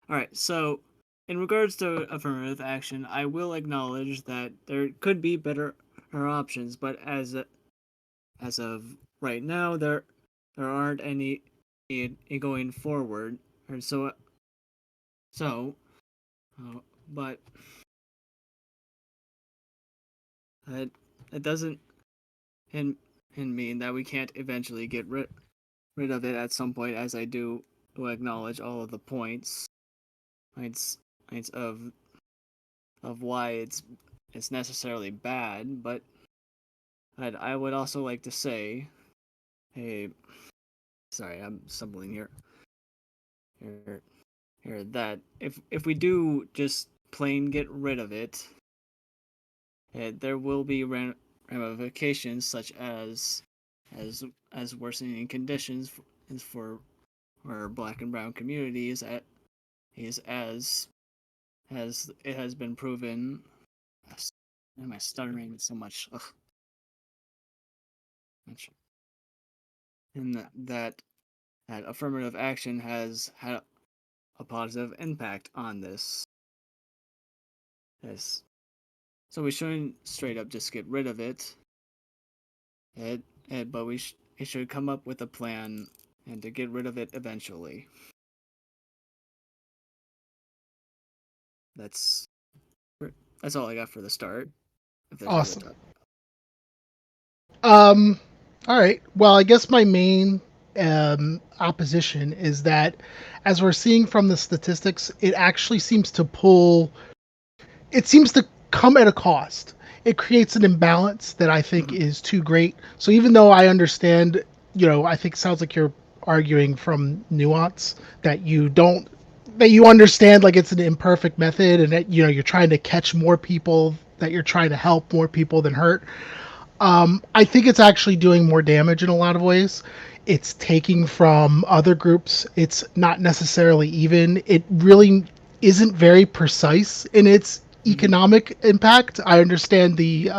All right, so in regards to affirmative action, I will acknowledge that there could be better options, but as of right now, there aren't any going forward. Or so, uh, but it it doesn't hin- mean that we can't eventually get rid of it at some point. As I do acknowledge all of the points points of why it's necessarily bad, but I would also like to say, hey, sorry, I'm stumbling here, that if we do just plain get rid of it, there will be ramifications such as as worsening conditions for Black and Brown communities is as it has been proven. Am I stuttering so much? Ugh, and that affirmative action has had a positive impact on this. So we shouldn't straight up just get rid of it, but it should come up with a plan and to get rid of it eventually. That's that's all I got for the start. If there's other Awesome. stuff. Um, all right. Well, I guess my main opposition is that, as we're seeing from the statistics, it actually seems to pull. It seems to come at a cost. It creates an imbalance that I think Mm-hmm. is too great. So even though I understand, I think it sounds like you're arguing from nuance that you understand like it's an imperfect method and that you're trying to catch more people, that you're trying to help more people than hurt. I think it's actually doing more damage in a lot of ways. It's taking from other groups. It's not necessarily even. It really isn't very precise in its Mm-hmm. economic impact. I understand the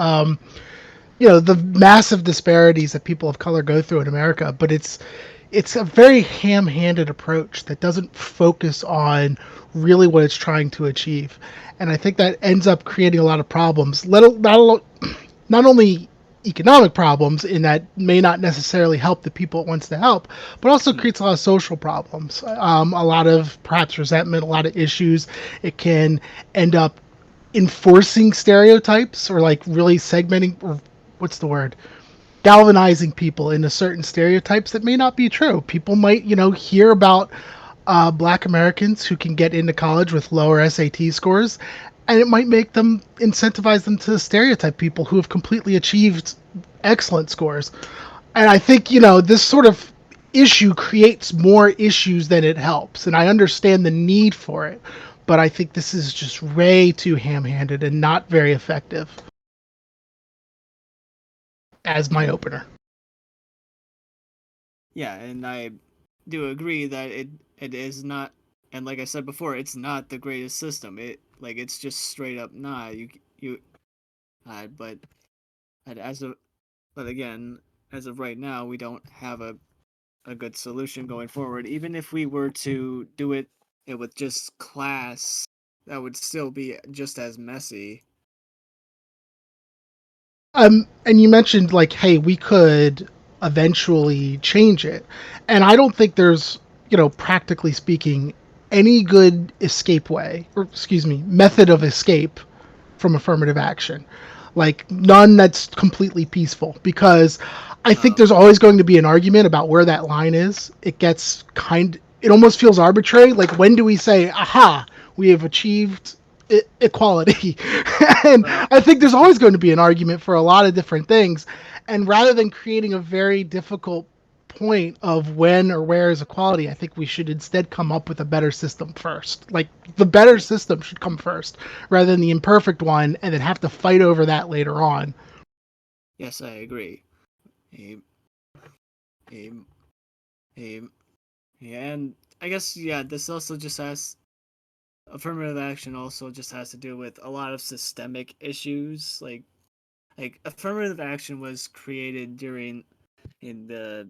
massive disparities that people of color go through in America, but it's a very ham-handed approach that doesn't focus on really what it's trying to achieve, and I think that ends up creating a lot of problems. Not only economic problems in that may not necessarily help the people it wants to help, but also Mm-hmm. creates a lot of social problems, a lot of perhaps resentment, a lot of issues. It can end up enforcing stereotypes or like really segmenting, or what's the word, galvanizing people into certain stereotypes that may not be true. People might, hear about Black Americans who can get into college with lower SAT scores, and it might make them incentivize them to stereotype people who have completely achieved excellent scores. And I think, this sort of issue creates more issues than it helps. And I understand the need for it, but I think this is just way too ham handed and not very effective as my Yeah, opener. yeah, and I do agree that it is not, and like I said before, it's not the greatest system. It's just straight up not you. But as of but again, as of right now, we don't have a good solution going forward. Even if we were to do it with just class, that would still be just as messy. And you mentioned like, hey, we could eventually change it, and I don't think there's, practically speaking, any good escape way, or excuse me, method of escape from affirmative action. Like none that's completely peaceful, because I think Um, there's always going to be an argument about where that line is. It almost feels arbitrary. Like when do we say, aha, we have achieved equality? And well, I think there's always going to be an argument for a lot of different things. And rather than creating a very difficult point of when or where is equality, I think we should instead come up with a better system first. Like the better yeah, system should come first rather than the imperfect one and then have to fight over that later on. yes, I agree. Um, um, um, and I guess yeah, this also just has affirmative action also just has to do with a lot of systemic issues. Like affirmative action was created during in the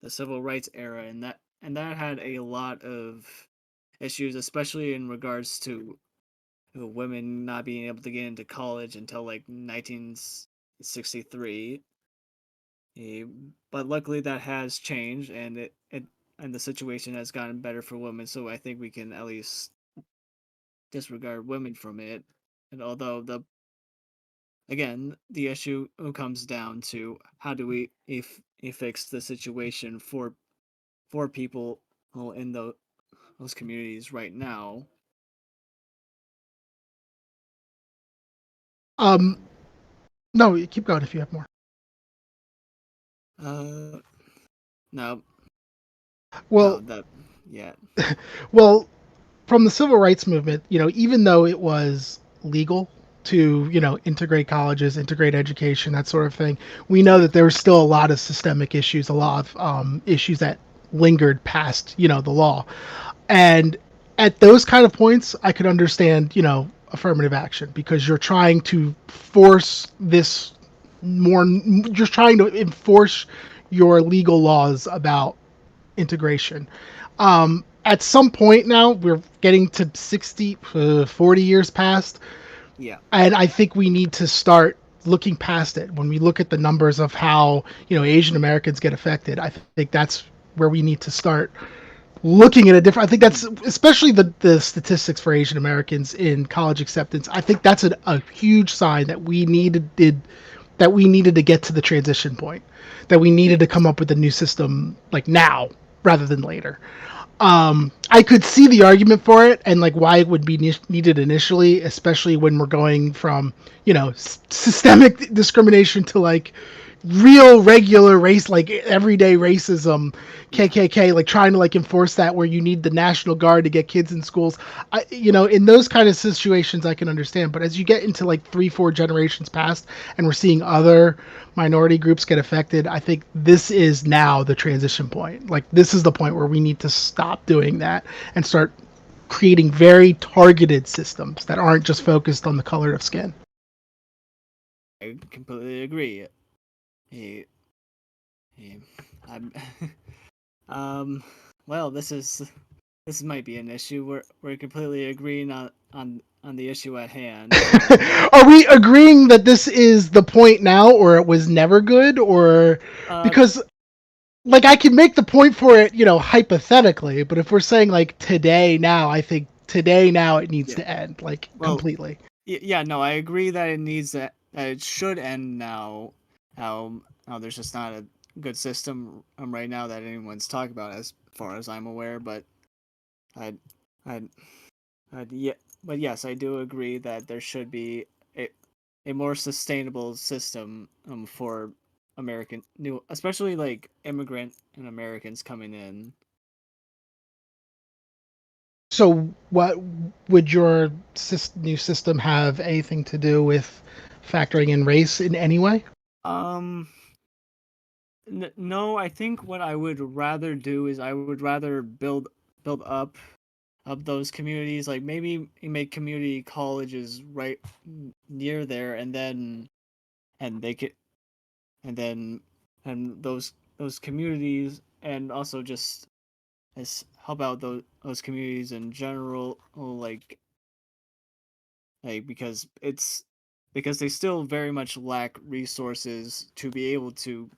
civil rights era, and that had a lot of issues, especially in regards to women not being able to get into college until like 1963. Eh, But luckily that has changed, and it and the situation has gotten better for women. So I think we can at least disregard women from it. And although the again the issue comes down to how do we if fix the situation for people in those communities right now. Um, no, you keep going if you have more. Uh, no, no, Well, that yeah, well, from the civil rights movement, even though it was legal to, integrate colleges, integrate education, that sort of thing, we know yeah, that there were still a lot of systemic issues, a lot of issues that lingered past, the law. And at those kind of points, I could understand, affirmative action because you're trying to force this more, you're trying to enforce your legal laws about integration. At some point now, we're getting to 60, 40 years past, yeah, and I think we need to start looking past it. When we look at the numbers of how, Asian Americans get affected, I think that's where we need to start looking at a different. I think that's mhm, especially the statistics for Asian Americans in college acceptance. I think that's a huge sign that we needed to get to the transition point, that we needed yeah, to come up with a new system like now rather than later. I could see the argument for it and like why it would be needed initially, especially when we're going from systemic discrimination to like real regular race, like everyday racism, yeah. KKK, like trying to like enforce that where you need the National Guard to get kids in schools. In those kind of situations I can understand, but as you get into like 3 4 generations past and we're seeing other minority groups get affected, I think this is now the transition point. Like this is the point where we need to stop doing that and start creating very targeted systems that aren't just focused on the color of skin. I completely agree. Eh, eh, I'm, um, well, this might be an issue. We're completely agreeing on the issue at hand. Are we agreeing that this is the point now, or it was never good, or Uh, because like I can make the point for it, hypothetically, but if we're saying like today now, I think today now it needs yeah. to end like Well, completely. yeah, no, I agree that it needs that it should end now. How there's just not a good system right now that anyone's talking about, as far as I'm aware. But I, I, yeah, but yes, I do agree that there should be a a more sustainable system for especially like immigrant and Americans coming in. So, what would your new system have anything to do with factoring in race in any way? Um, no, I think what I would rather do is I would rather build up those communities, like maybe make community colleges right near there, and they could and then and those communities, and also just as help out those communities in general, because they still very much lack resources to be able to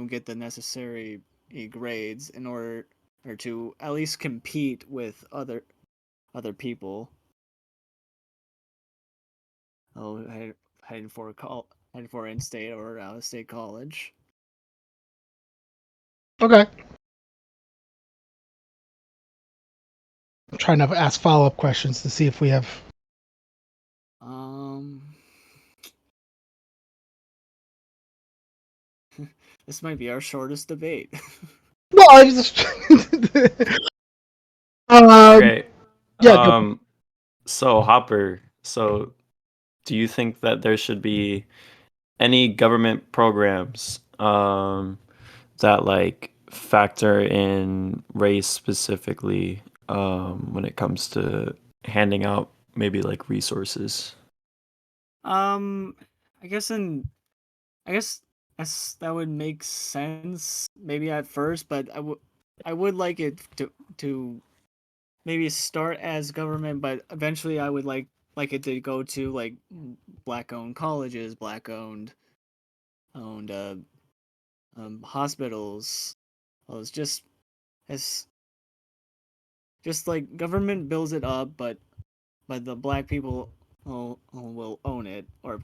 get the necessary grades in order or to at least compete with other people. Oh, heading for in-state or out-of-state college. Okay. I'm trying to ask follow up questions to see if we have. Um, this might be our shortest debate. Well, I just. um. Okay. Yeah. Go. So Hopper, so do you think that there should be any government programs that like factor in race specifically when it comes to handing out maybe like resources? um, I guess in I guess that would make sense maybe at first, but I would like it to maybe start as government, but eventually I would like it to go to like black owned colleges, black owned hospitals. Well, it's as just like government builds it up, but the black people will own it or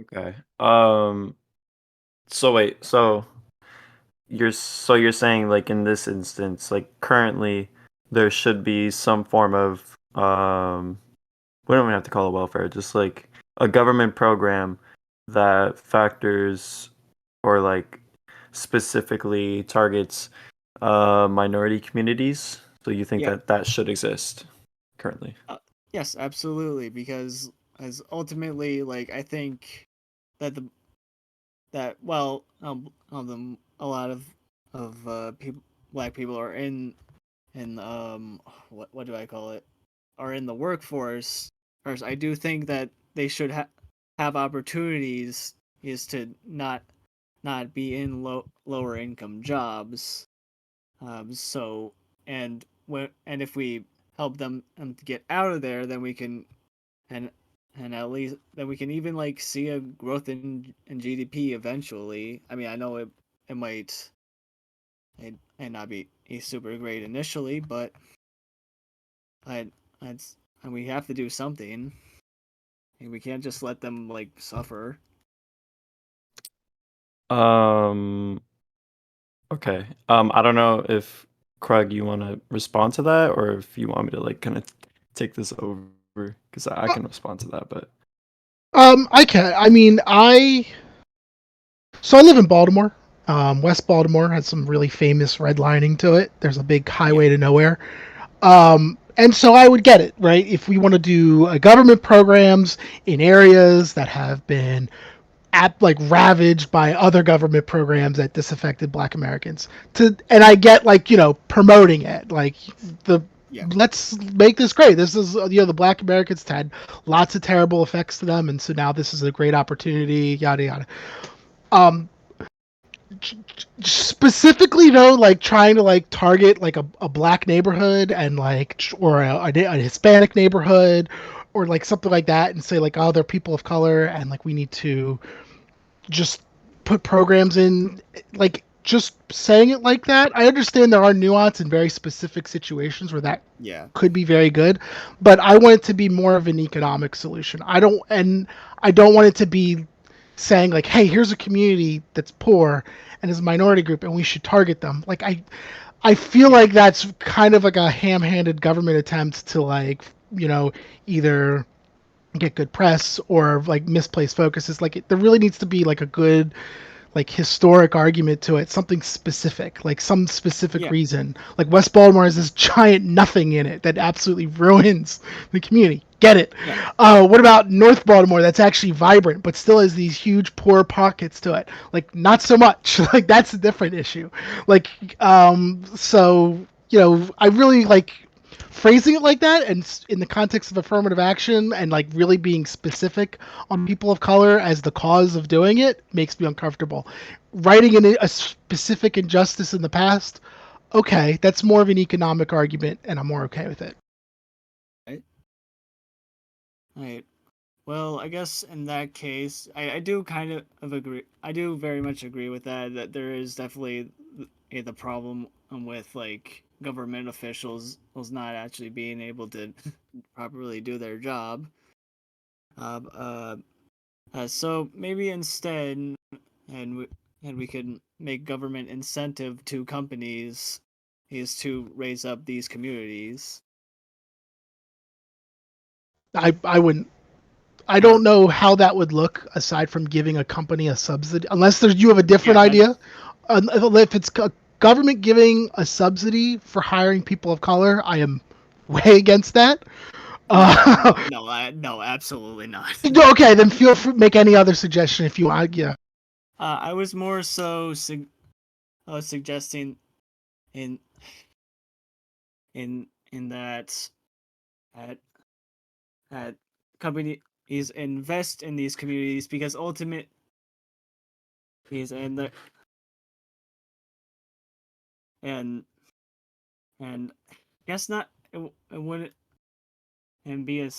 Okay. So wait. So you're saying like in this instance, like currently, there should be some form of we don't even have to call it welfare, just like a government program that factors or like specifically targets minority communities. So you think yeah. that that should exist currently? Uh, yes, absolutely. Because as ultimately, like I think that the that well, a lot of people, black people are in what do I call it? Are in the workforce. First, I do think that they should have opportunities is to not be in lower income jobs. So and if we help them to get out of there, then we can and and at least then we can even like see a growth in GDP eventually. I mean, I know it might not be super great initially, but I it's and we have to do something. And we can't just let them like suffer. Um. Okay. I don't know if Craig, you want to respond to that, or if you want me to like kind of take this over, because I Uh, can respond to that. But I can. I mean, I live in Baltimore. West Baltimore has some really famous redlining to it. There's a big Yeah, highway to nowhere. And so I would get it, right? If we want to do government programs in areas that have been like ravaged by other government programs that disaffected Black Americans, and I get like promoting it, like the yeah, let's make this great. This is the Black Americans had lots of terrible effects to them, and so now this is a great opportunity. Yada yada. Um, Specifically though, like trying to like target like a black neighborhood and like or a Hispanic neighborhood or like something like that and say like, oh, they're people of color and like we need to just put programs in, like just saying it like that. I understand there are nuance in very specific situations where that yeah, could be very good, but I want it to be more of an economic solution. I don't want it to be saying like, hey, here's a community that's poor and is a minority group and we should target them. Like I feel yeah, like that's kind of like a ham-handed government attempt to like, either get good press or like misplaced focuses. Like there really needs to be like a good like historic argument to it, something specific, like some specific yeah, reason. Like West Baltimore has this giant nothing in it that absolutely ruins the community. Get it? yeah, What about North Baltimore? That's actually vibrant, but still has these huge poor pockets to it. Like not so much. Like that's a different issue. Like so I really like phrasing it like that and in the context of affirmative action and like really being specific on people of color as the cause of doing it makes me uncomfortable. Writing in a specific injustice in the past, okay, that's more of an economic argument and I'm more okay with it. right, right. Well, I guess in that case, I do kind of agree. I do very much agree with that. That there is definitely the problem with like government officials was not actually being able to properly do their job. Uh, uh, so maybe instead, and we could make government incentive to companies is to raise up these communities I wouldn't. I don't or know how that would look aside from giving a company a subsidy, unless you have a different yeah that idea. If it's government giving a subsidy for hiring people of color, I am way against that. no Uh, no no no absolutely not. okay, then feel free make any other suggestion if you want. Yeah, I was more so suggesting in in that at at companies invest in these communities because ultimate is and the and and guess not. It wouldn't and be a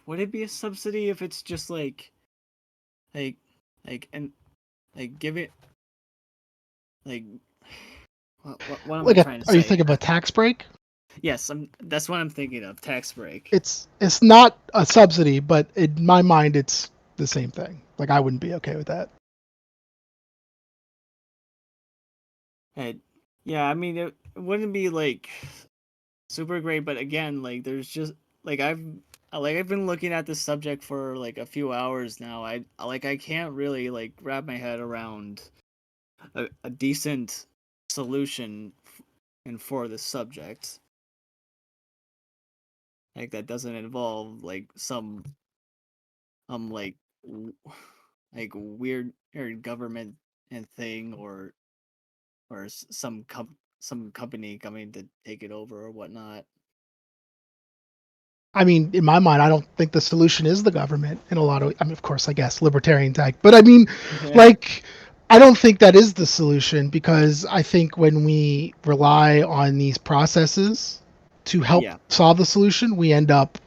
would it be a subsidy if it's just like and give it like what am I Like, trying to are you say thinking of here? a tax break? Yes, that's what I'm thinking of. Tax break. It's not a subsidy, but in my mind, it's the same thing. Like, I wouldn't be okay with that. And yeah, I mean it wouldn't be like super great, but again, like there's just like I've been looking at this subject for like a few hours now. I can't really like wrap my head around a decent solution and for this subject like that doesn't involve like some like like weird government and thing or some company coming to take it over or whatnot. I mean, in my mind, I don't think the solution is the government in a lot of. I mean, of course, I guess libertarian type, but I mean, like, I don't think that is the solution because I think when we rely on these processes to help Yeah, solve the solution, we end up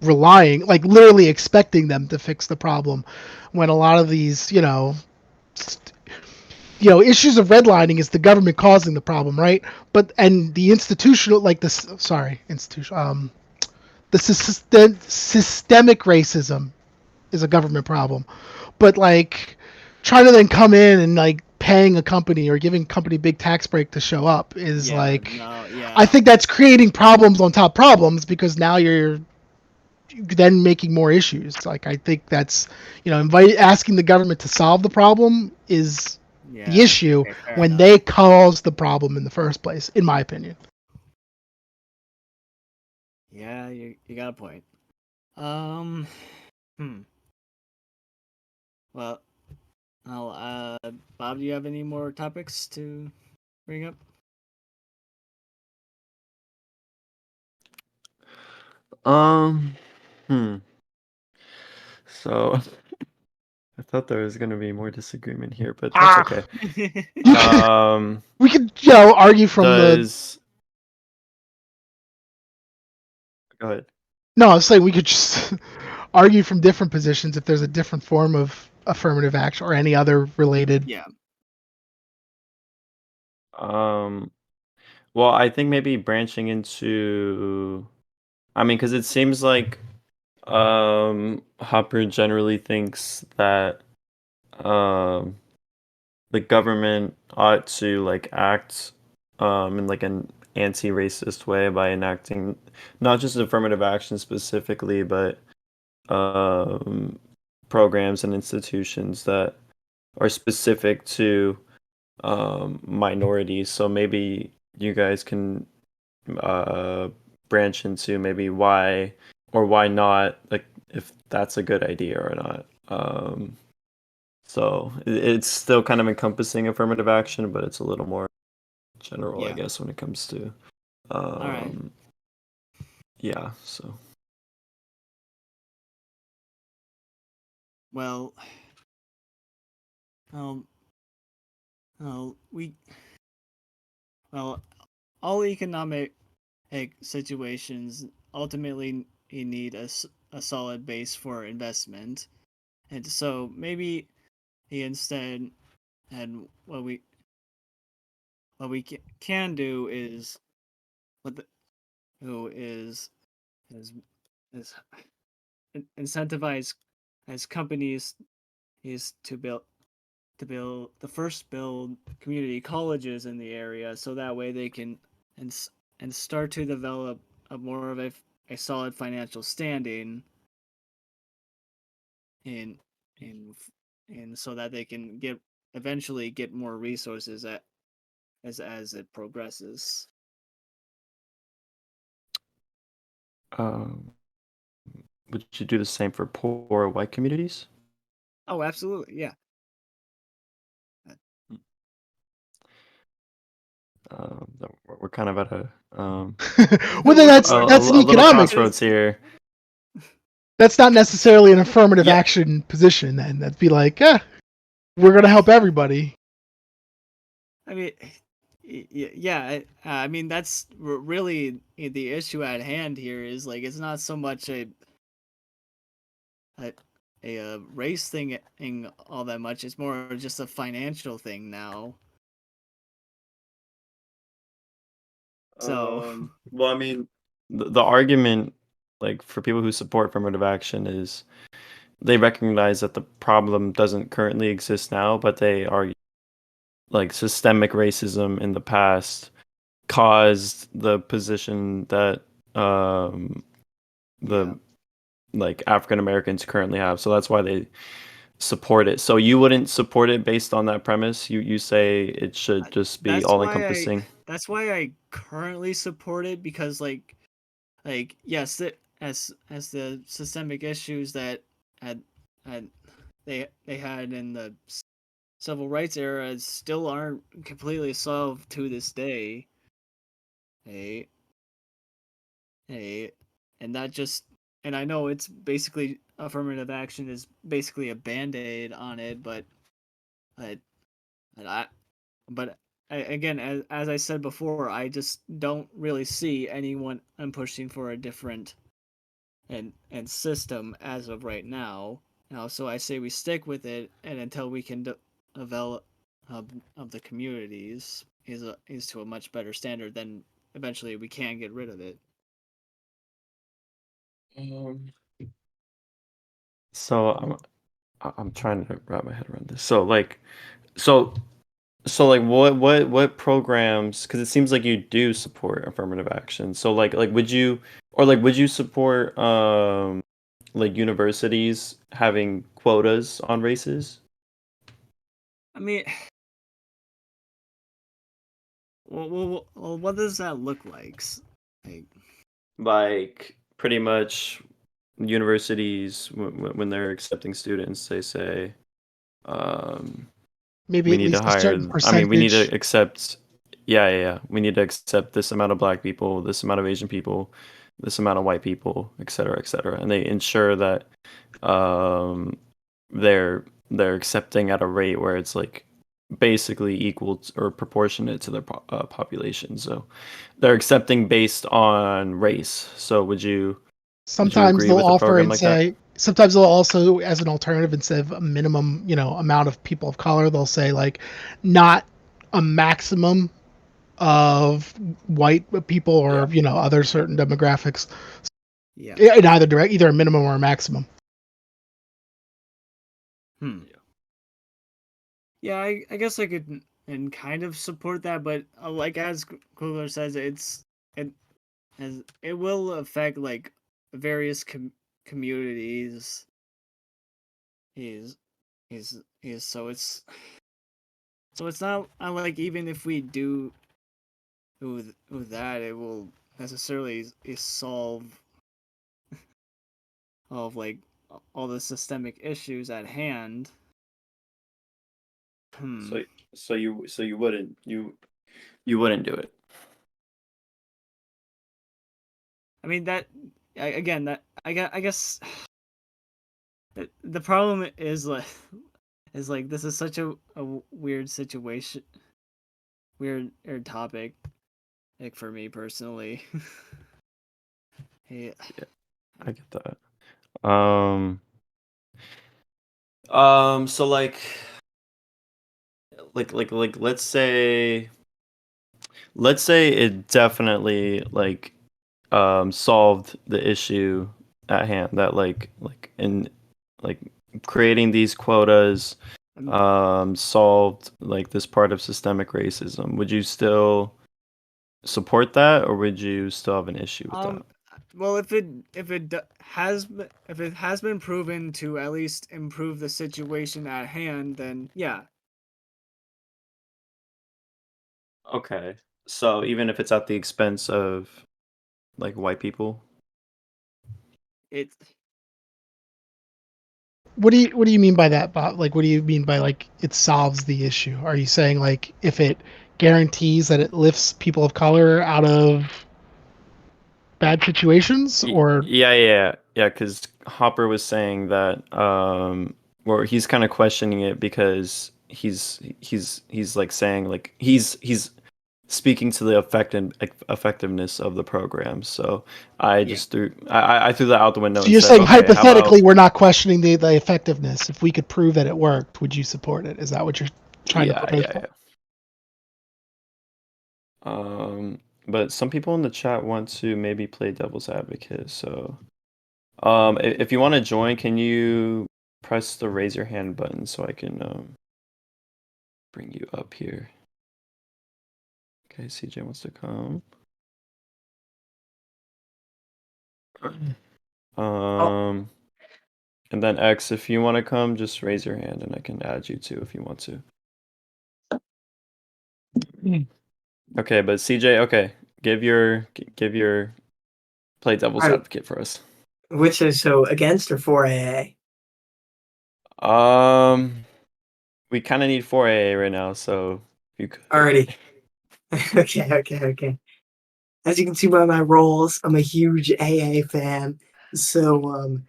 relying, like, literally expecting them to fix the problem. When a lot of these, issues of redlining is the government causing the problem, right? But and the institutional, like this, sorry, institutional, the systemic racism is a government problem. But like trying to then come in and like paying a company or giving a company a big tax break to show up is yeah, like no, I yeah, think that's creating problems on top problems because now you're then making more issues. Like I think that's asking the government to solve the problem is the yeah. issue Okay, fair when enough. they caused the problem in the first place, in my opinion. Yeah, you got a point. Um, hmm. Well, I'll Bob, do you have any more topics to bring up? Um, hmm. So I thought there was gonna be more disagreement here, but that's Ah, okay. you could, Um, we could argue from the. does go ahead. No, I was saying we could just argue from different positions if there's a different form of affirmative action or any other related. Yeah, Um, well, I think maybe branching into, I mean, because it seems like Hopper generally thinks that um the government ought to like act in like an anti-racist way by enacting not just affirmative action specifically, but um programs and institutions that are specific to minorities. So maybe you guys can uh branch into maybe why or why not, like if that's a good idea or not. So it's still kind of encompassing affirmative action, but it's a little more general, I yeah. guess, when it comes to All right. um yeah, so Well, um, we well all economic situations ultimately you need a solid base for investment, and so maybe he instead and what we can do is what the, who is incentivize as companies is to first build community colleges in the area so that way they can and and start to develop a more of a solid financial standing in in and so that they can get eventually get more resources as it progresses. um would you do the same for poor white communities? Oh, absolutely, yeah. We're kind of at a Well, then We're, that's an a little economic. crossroads here. That's not necessarily an affirmative Yeah. action position. Then that'd be like, we're gonna help everybody. I mean, Yeah, I mean that's really the issue at hand here is like it's not so much a, race thing all that much. It's more just a financial thing now. So Well, I mean, the argument, like for people who support affirmative action, is they recognize that the problem doesn't currently exist now, but they argue like systemic racism in the past caused the position that the yeah, like African Americans currently have. So that's why they support it. So you wouldn't support it based on that premise? You say it should just be that's all why encompassing? I currently support it because yes, as the systemic issues that had had they had in the civil rights era still aren't completely solved to this day. Hey, hey, and that just and I know it's basically affirmative action is basically a band-aid on it, but I but again, as I said before, I just don't really see anyone pushing for a different and system as of right now. So I say we stick with it, and until we can develop of the communities is to a much better standard, then eventually we can get rid of it. Um, so I'm trying to wrap my head around this. So so like what programs, because it seems like you do support affirmative action. So like would you support like universities having quotas on races? I mean, what does that look like? Like, Like pretty much universities when they're accepting students, they say um Maybe we at need to least a certain hire, I mean, we need to percentage. accept, yeah. We need to accept this amount of black people, this amount of Asian people, this amount of white people, et cetera, et cetera. And they ensure that um, they're accepting at a rate where it's like basically equal or proportionate to their population. So they're accepting based on race. So would you Sometimes agree they'll with a offer program and like that? say, sometimes they'll also, as an alternative, instead of a minimum, amount of people of color, they'll say like not a maximum of white people or Yeah. other certain demographics yeah. in either direct, either a minimum or a maximum. Hmm. Yeah. Yeah, I guess I could and kind of support that, but like as Kugler says, it it will affect like various communities. Is is so it's not like even if we do with that, it will necessarily is solve of like all the systemic issues at hand. Hmm. So you wouldn't do it. I mean that again that I guess the problem is like this is such a weird situation, weird topic, like for me personally. Yeah. Yeah, I get that. So like let's say it definitely like solved the issue at hand, that like in like creating these quotas Um, solved like this part of systemic racism. Would you still support that, or would you still have an issue with that? um well, if it has been proven to at least improve the situation at hand, then yeah, Okay. So even if it's at the expense of like white people? it What do you mean by that, Bob? Like, what do you mean by like it solves the issue? Are you saying like if it guarantees that it lifts people of color out of bad situations, or Yeah. Because Hopper was saying that, or he's kind of questioning it because he's like saying like he's speaking to the effectiveness of the program. So I Yeah. just I threw that out the window So and you're said, saying okay, how about hypothetically we're not questioning the effectiveness. If we could prove that it worked, would you support it? Is that what you're trying to yeah, propose? yeah, yeah. But some people in the chat want to maybe play devil's advocate. So, if you want to join, can you press the raise your hand button so I can bring you up here? Okay, CJ wants to come. Oh, Um, and then X, if you want to come, just raise your hand and I can add you too if you want to. Okay, but CJ, okay, give your play devil's I, advocate for us. which is so against or for AA? Um, we kind of need 4AA right now, so if you could. Already. Okay. As you can see by my roles, I'm a huge AA fan. So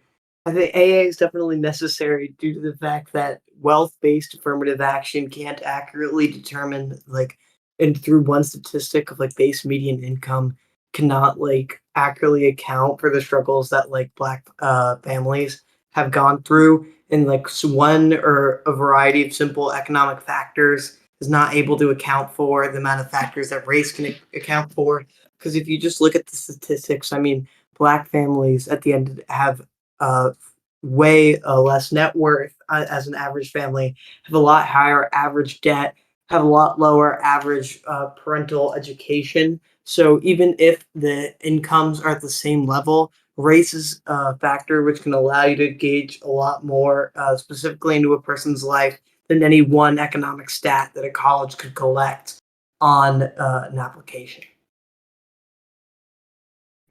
I think AA is definitely necessary due to the fact that wealth-based affirmative action can't accurately determine and through one statistic of base median income cannot accurately account for the struggles that black families have gone through, and one or a variety of simple economic factors is not able to account for the amount of factors that race can account for. Because if you just look at the statistics, I mean, black families at the end have uh, way less net worth as an average family, have a lot higher average debt, have a lot lower average parental education. So even if the incomes are at the same level, race is a factor which can allow you to gauge a lot more specifically into a person's life than any one economic stat that a college could collect on an application.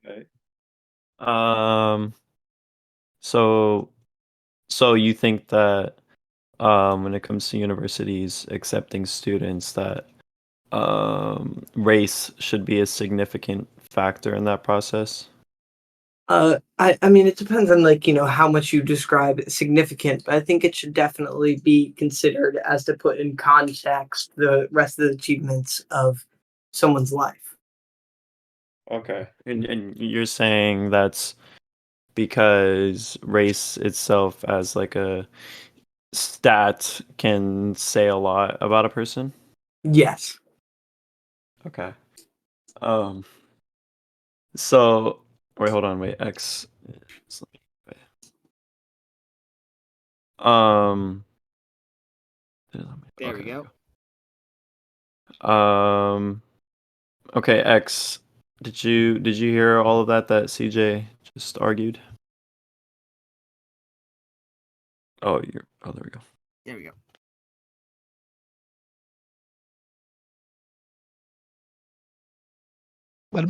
Okay. Um, so so you think that when it comes to universities accepting students that race should be a significant factor in that process? I mean, it depends on how much you describe significant, but I think it should definitely be considered as to put in context the rest of the achievements of someone's life. Okay. And you're saying that's because race itself as like a stat can say a lot about a person? Yes. Okay. Um so wait, hold on, wait, X. Wait. Um There we okay, go. okay, X. Did you hear all of that CJ just argued? There we go. There we go.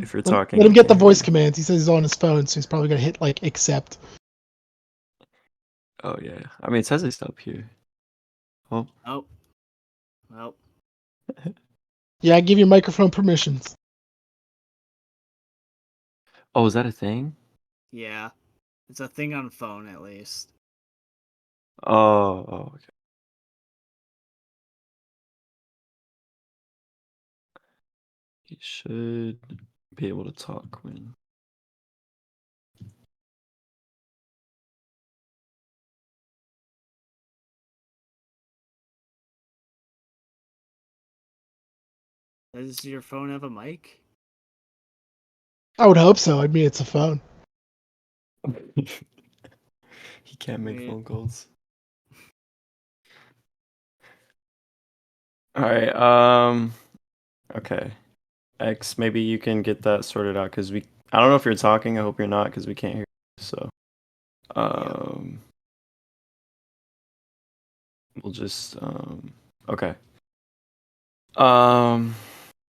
If you're Let talking, him I get the can't hear voice you. commands. He says he's on his phone, so he's probably gonna hit accept. Oh yeah. I mean it says it's up here. Oh. Oh, well, Yeah, give your microphone permissions. Oh, is that a thing? yeah. It's a thing on phone, at least. Okay. You should be able to talk when. Does your phone have a mic? I would hope so. I mean, it's a phone. He can't make Yeah. phone calls. All right. Okay. X, maybe you can get that sorted out because we. I don't know if you're talking. I hope you're not because we can't hear you. So, Yep. we'll just. Okay. Um,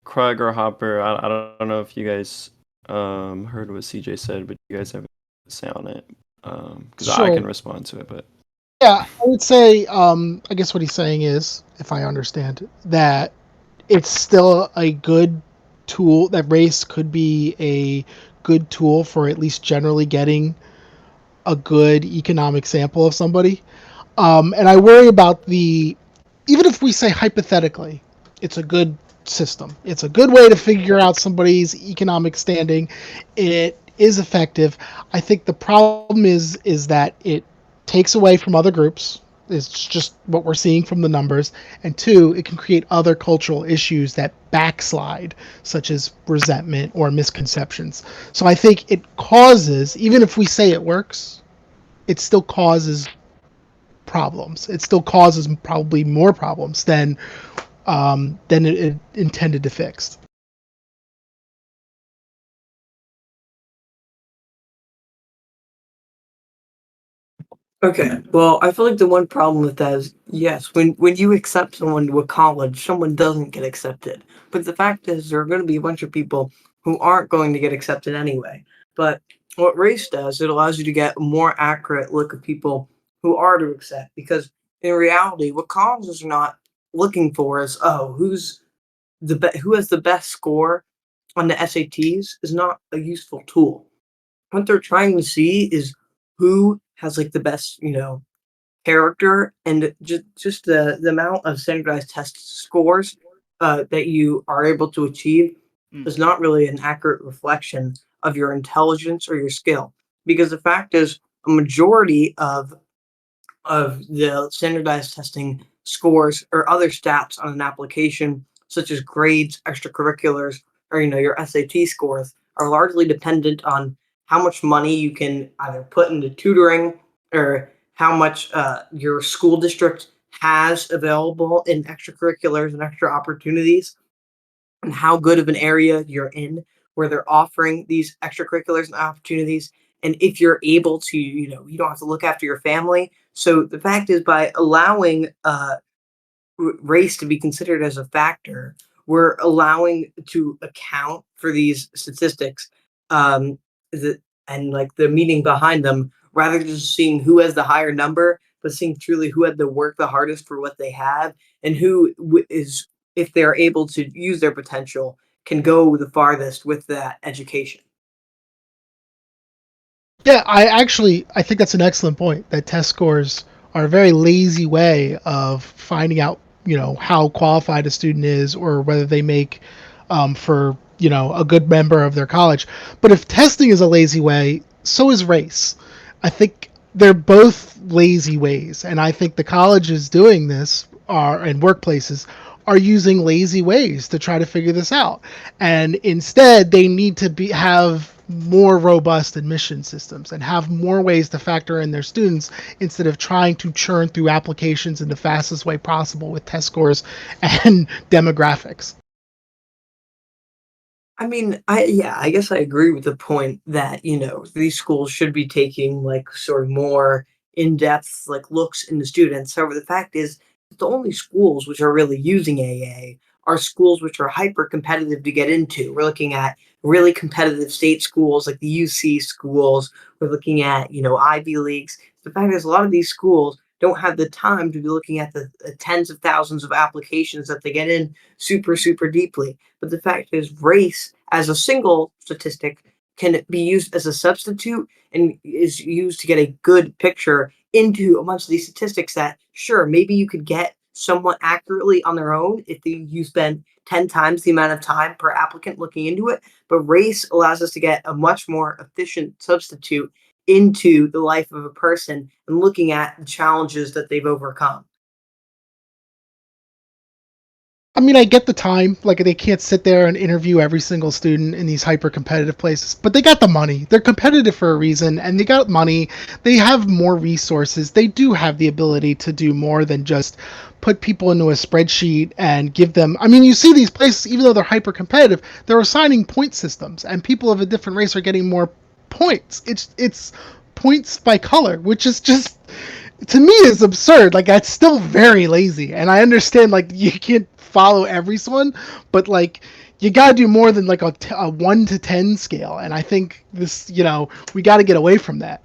Craig or Hopper. I don't know if you guys heard what CJ said, but you guys have a say on it. Because I Sure. can respond to it, but. Yeah, I would say. I guess what he's saying is, if I understand, that it's still a good tool. That race could be a good tool for at least generally getting a good economic sample of somebody. And I worry about even if we say hypothetically, it's a good system. It's a good way to figure out somebody's economic standing. It is effective. I think the problem is that it takes away from other groups. It's just what we're seeing from the numbers. And two, it can create other cultural issues that backslide, such as resentment or misconceptions. So I think it causes, even if we say it works, it still causes problems. It still causes probably more problems than it intended to fix. Okay. Well, I feel like the one problem with that is yes, when you accept someone to a college, someone doesn't get accepted. But the fact is, there are going to be a bunch of people who aren't going to get accepted anyway. But what race does, it allows you to get a more accurate look at people who are to accept. Because in reality, what colleges are not looking for is, oh, who has the best score on the SATs is not a useful tool. What they're trying to see is who has like the best, character, and just the amount of standardized test scores that you are able to achieve Mm. is not really an accurate reflection of your intelligence or your skill. Because the fact is, a majority of the standardized testing scores or other stats on an application, such as grades, extracurriculars, or your SAT scores, are largely dependent on how much money you can either put into tutoring or how much your school district has available in extracurriculars and extra opportunities, and how good of an area you're in where they're offering these extracurriculars and opportunities. And if you're able to, you don't have to look after your family. So the fact is, by allowing race to be considered as a factor, we're allowing to account for these statistics, um, the, and like the meaning behind them, rather than just seeing who has the higher number, but seeing truly who had to work the hardest for what they have, and who is, if they're able to use their potential, can go the farthest with that education. Yeah, I think that's an excellent point. That test scores are a very lazy way of finding out, how qualified a student is or whether they make for a good member of their college. But if testing is a lazy way, so is race. I think they're both lazy ways, and I think the colleges doing this are and workplaces are using lazy ways to try to figure this out. And instead, they need to have more robust admission systems and have more ways to factor in their students instead of trying to churn through applications in the fastest way possible with test scores and demographics. I mean, I guess I agree with the point that, these schools should be taking like sort of more in-depth like looks into students. However, the fact is the only schools which are really using AA are schools which are hyper competitive to get into. We're looking at really competitive state schools like the UC schools. We're looking at, Ivy Leagues. The fact is a lot of these schools don't have the time to be looking at the tens of thousands of applications that they get in super, super deeply. But the fact is, race as a single statistic can be used as a substitute and is used to get a good picture into a bunch of these statistics that, sure, maybe you could get somewhat accurately on their own if you spend 10 times the amount of time per applicant looking into it. But race allows us to get a much more efficient substitute into the life of a person and looking at the challenges that they've overcome. I mean, I get the time. Like, they can't sit there and interview every single student in these hyper competitive places, but they got the money. They're competitive for a reason, and they got money. They have more resources. They do have the ability to do more than just put people into a spreadsheet and give them. I mean, you see these places, even though they're hyper competitive, they're assigning point systems, and people of a different race are getting more points. It's points by color, which is just, to me, is absurd. Like, that's still very lazy, and I understand like you can't follow everyone, but like you gotta do more than like a 1 to 10 scale. And I think this, we got to get away from that.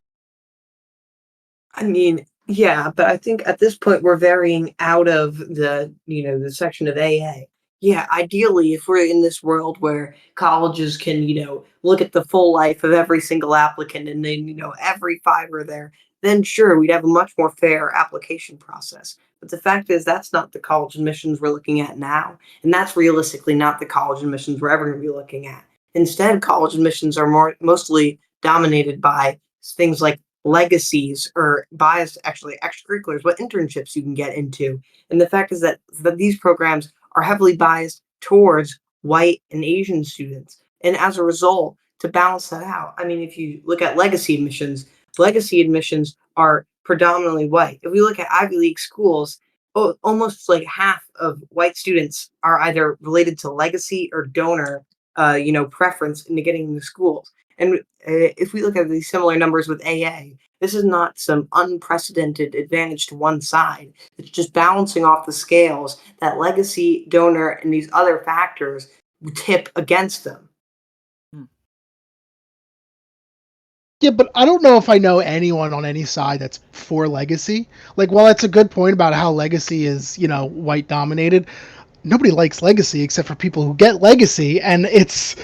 I mean, yeah, but I think at this point we're varying out of the section of AA. Yeah, ideally, if we're in this world where colleges can, look at the full life of every single applicant and then, every fiber there, then sure, we'd have a much more fair application process. But the fact is, that's not the college admissions we're looking at now. And that's realistically not the college admissions we're ever going to be looking at. Instead, college admissions are mostly dominated by things like legacies or biased, actually, extracurriculars, what internships you can get into. And the fact is that these programs are heavily biased towards white and Asian students. And as a result, to balance that out, I mean, if you look at legacy admissions are predominantly white. If we look at Ivy League schools, almost like half of white students are either related to legacy or donor, preference into getting into schools. And if we look at these similar numbers with AA, this is not some unprecedented advantage to one side. It's just balancing off the scales that legacy, donor, and these other factors tip against them. Hmm. Yeah, but I don't know if I know anyone on any side that's for legacy. Like, while that's a good point about how legacy is, white dominated, nobody likes legacy except for people who get legacy, and it's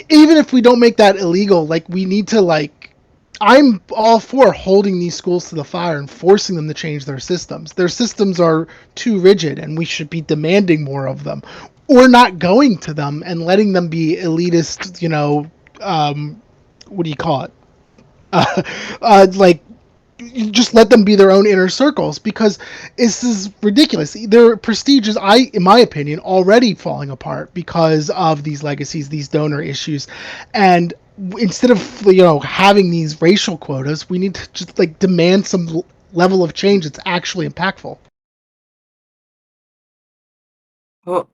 even if we don't make that illegal, like, we need to, like, I'm all for holding these schools to the fire and forcing them to change their systems. Their systems are too rigid, and we should be demanding more of them, or not going to them and letting them be elitist, what do you call it? Like, you just let them be their own inner circles, because this is ridiculous. Their prestige is, in my opinion, already falling apart because of these legacies, these donor issues, and instead of having these racial quotas, we need to just like demand some level of change that's actually impactful. Well,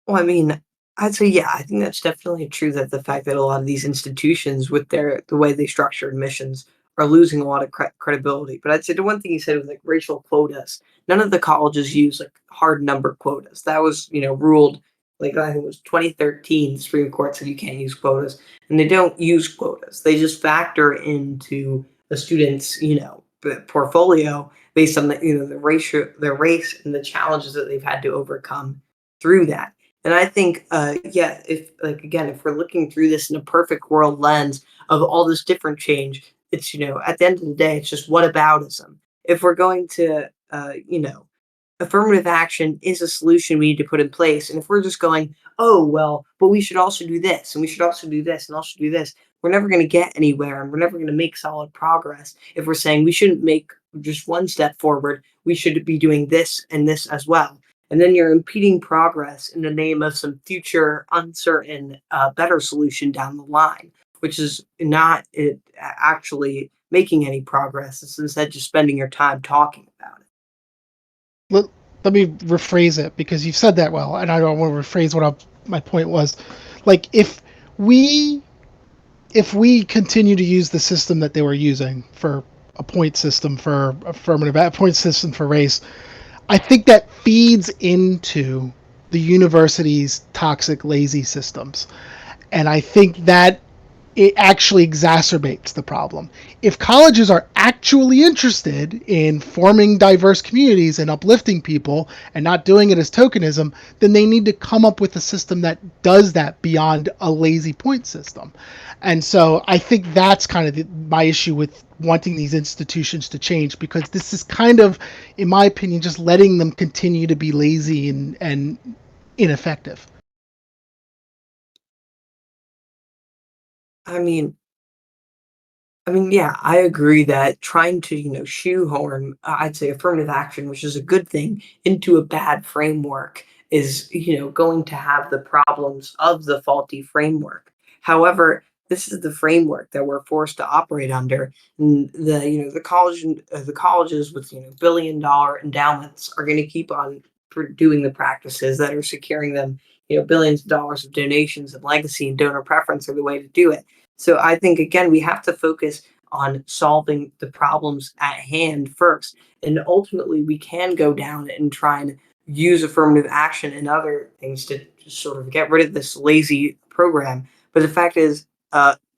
Well, I mean, I'd say, yeah, I think that's definitely true that the fact that a lot of these institutions with the way they structure admissions are losing a lot of credibility. But I'd say the one thing you said was like racial quotas. None of the colleges use like hard number quotas. That was, ruled like I think it was 2013, the Supreme Court said you can't use quotas. And they don't use quotas. They just factor into the student's, portfolio based on their race and the challenges that they've had to overcome through that. And I think, yeah, if like again, if we're looking through this in a perfect world lens of all this different change, it's at the end of the day, it's just whataboutism. If we're going to, affirmative action is a solution we need to put in place, and if we're just going, oh well, but we should also do this, and we should also do this, and also do this, we're never going to get anywhere, and we're never going to make solid progress. If we're saying we shouldn't make just one step forward, we should be doing this and this as well, and then you're impeding progress in the name of some future uncertain better solution down the line, which is not it actually making any progress. It's instead just spending your time talking about it. let, let me rephrase it, because you've said that well, and I don't want to rephrase my point was. Like, if we continue to use the system that they were using for a point system for a point system for race, I think that feeds into the university's toxic lazy systems. And I think that it actually exacerbates the problem. If colleges are actually interested in forming diverse communities and uplifting people and not doing it as tokenism, then they need to come up with a system that does that beyond a lazy point system. And so I think that's kind of my issue with wanting these institutions to change, because this is kind of, in my opinion, just letting them continue to be lazy and ineffective. I mean, yeah, I agree that trying to, shoehorn, I'd say affirmative action, which is a good thing, into a bad framework is, going to have the problems of the faulty framework. However, this is the framework that we're forced to operate under. And the colleges with, billion-dollar endowments are going to keep on doing the practices that are securing them, billions of dollars of donations, and legacy and donor preference are the way to do it. So I think again we have to focus on solving the problems at hand first, and ultimately we can go down and try and use affirmative action and other things to just sort of get rid of this lazy program. But the fact is,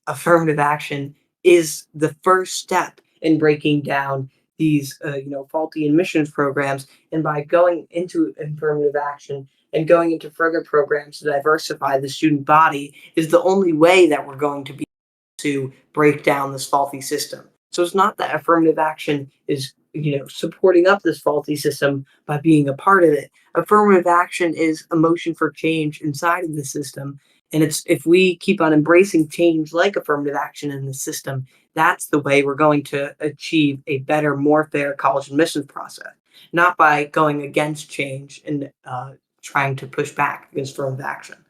affirmative action is the first step in breaking down these faulty admissions programs, and by going into affirmative action and going into further programs to diversify the student body is the only way that we're going to be to break down this faulty system. So it's not that affirmative action is, supporting up this faulty system by being a part of it. Affirmative action is a motion for change inside of the system. And it's if we keep on embracing change like affirmative action in the system, that's the way we're going to achieve a better, more fair college admissions process, not by going against change and trying to push back against affirmative action.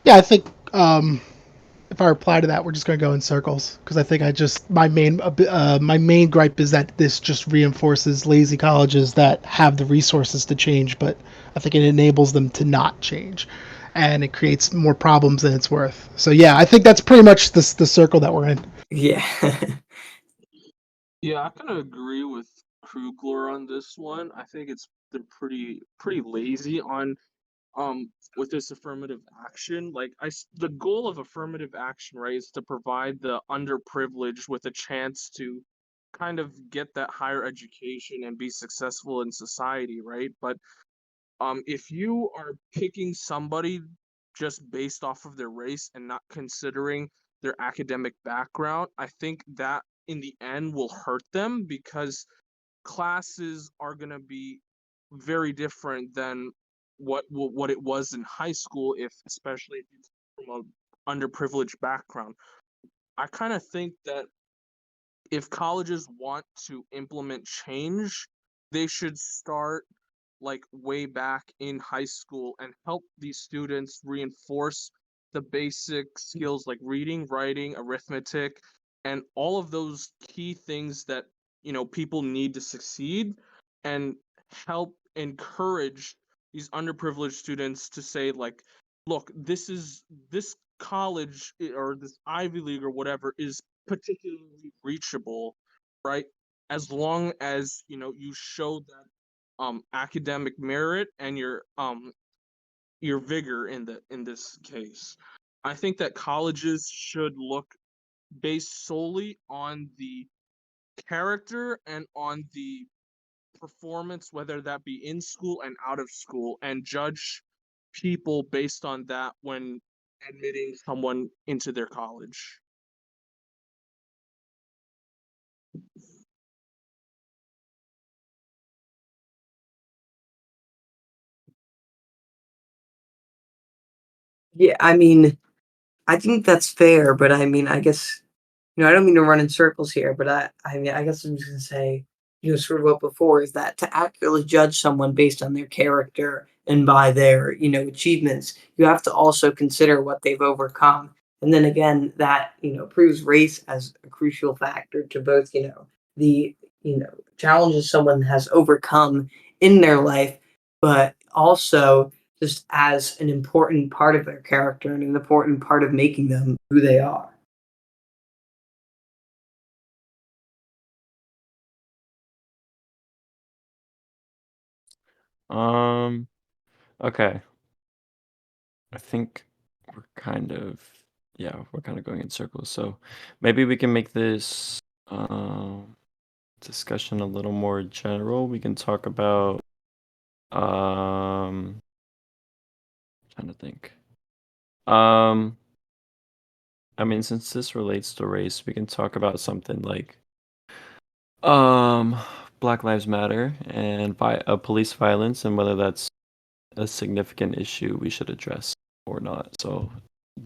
Yeah, I think if I reply to that, we're just going to go in circles because I think my main gripe is that this just reinforces lazy colleges that have the resources to change, but I think it enables them to not change, and it creates more problems than it's worth. So yeah, I think that's pretty much the circle that we're in. Yeah. Yeah, I kind of agree with Krugler on this one. I think they're pretty lazy on with this affirmative action. Like the goal of affirmative action, right, is to provide the underprivileged with a chance to kind of get that higher education and be successful in society, right? But if you are picking somebody just based off of their race and not considering their academic background, I think that in the end will hurt them because classes are going to be very different than what it was in high school, if especially if you come from a underprivileged background. I kind of think that if colleges want to implement change, they should start like way back in high school and help these students reinforce the basic skills like reading, writing, arithmetic, and all of those key things that people need to succeed, and help encourage these underprivileged students to say like, look, this college or this Ivy League or whatever is particularly reachable, right? As long as you show that academic merit and your vigor in this case. I think that colleges should look based solely on the character and on the performance, whether that be in school and out of school, and judge people based on that when admitting someone into their college. Yeah, I mean, I think that's fair, but I mean, I guess, I don't mean to run in circles here, but I mean, I guess I'm just gonna say, sort of what before is that to accurately judge someone based on their character and by their, achievements, you have to also consider what they've overcome. And then again, that, proves race as a crucial factor to both, the, challenges someone has overcome in their life, but also just as an important part of their character and an important part of making them who they are. Um, okay. I think we're kind of we're kind of going in circles. So maybe we can make this discussion a little more general. We can talk about trying to think. Um I mean, since this relates to race, we can talk about something like um Black Lives Matter and police violence, and whether that's a significant issue we should address or not. So,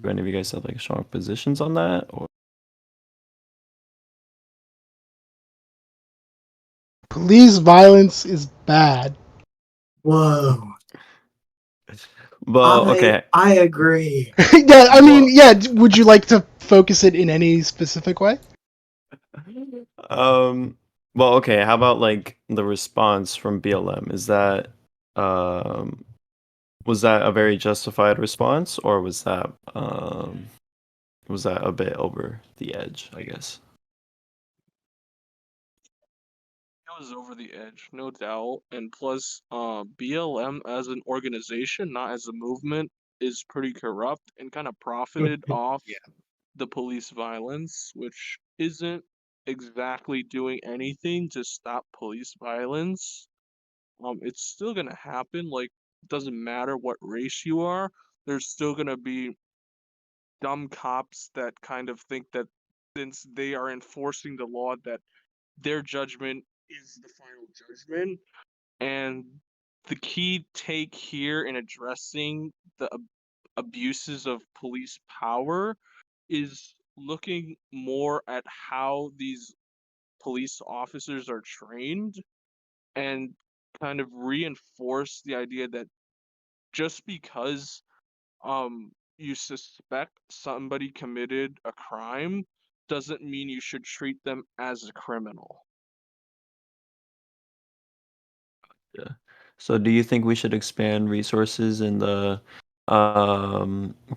do any of you guys have like strong positions on that? Or Police violence is bad. Whoa. well, okay. I agree. Yeah, I mean, Well, yeah. Would you like to focus it in any specific way? um, well, okay. How about like the response from BLM? Um, was that a very justified response, or was that a bit over the edge, I guess? It was over the edge, no doubt. And plus, BLM as an organization, not as a movement, is pretty corrupt and kind of profited off Yeah. the police violence, which isn't exactly doing anything to stop police violence. It's still gonna happen. Like, it doesn't matter what race you are. there's still gonna be dumb cops that kind of think that since they are enforcing the law that their judgment is the final judgment. And the key take here in addressing the abuses of police power is looking more at how these police officers are trained and kind of reinforce the idea that just because you suspect somebody committed a crime doesn't mean you should treat them as a criminal. Yeah. So do you think we should expand resources in the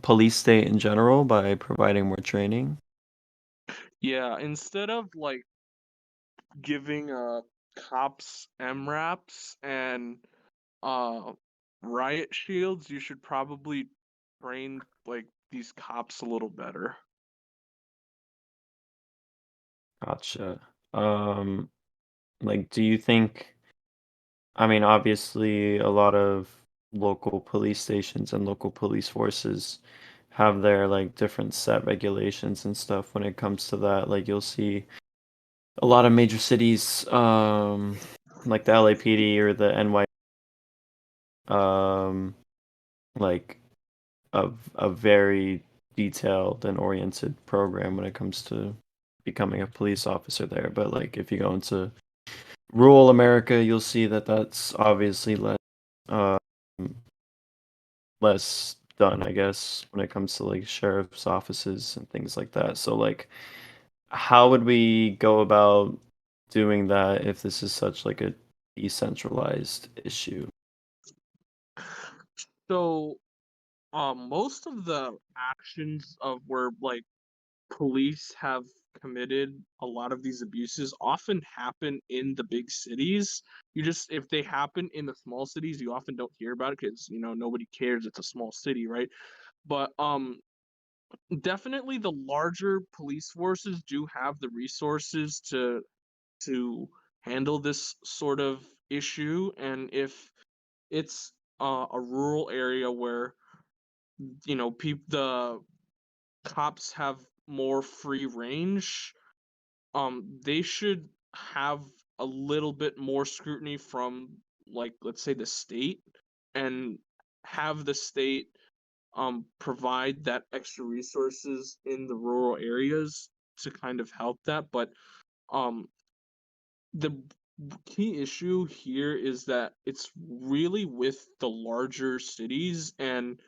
police state in general by providing more training? Yeah, instead of like giving cops MRAPs and uh riot shields, you should probably train like these cops a little better. Gotcha. Um, like, do you think, I mean, obviously, a lot of local police stations and local police forces have their like different set regulations and stuff when it comes to that. Like, you'll see a lot of major cities, like the LAPD or the NY, um, like a very detailed and oriented program when it comes to becoming a police officer there. But like, if you go into rural America, you'll see that that's obviously um, less done, I guess, when it comes to like sheriff's offices and things like that. So like, how would we go about doing that if this is such like a decentralized issue? So, most of the actions of where like police have committed a lot of these abuses often happen in the big cities. You just if they happen in the small cities, you often don't hear about it because nobody cares. It's a small city, right? But definitely the larger police forces do have the resources to handle this sort of issue, and if it's a rural area where the cops have more free range, they should have a little bit more scrutiny from, like, let's say the state, and have the state provide that extra resources in the rural areas to kind of help that. But um the key issue here is that it's really with the larger cities, and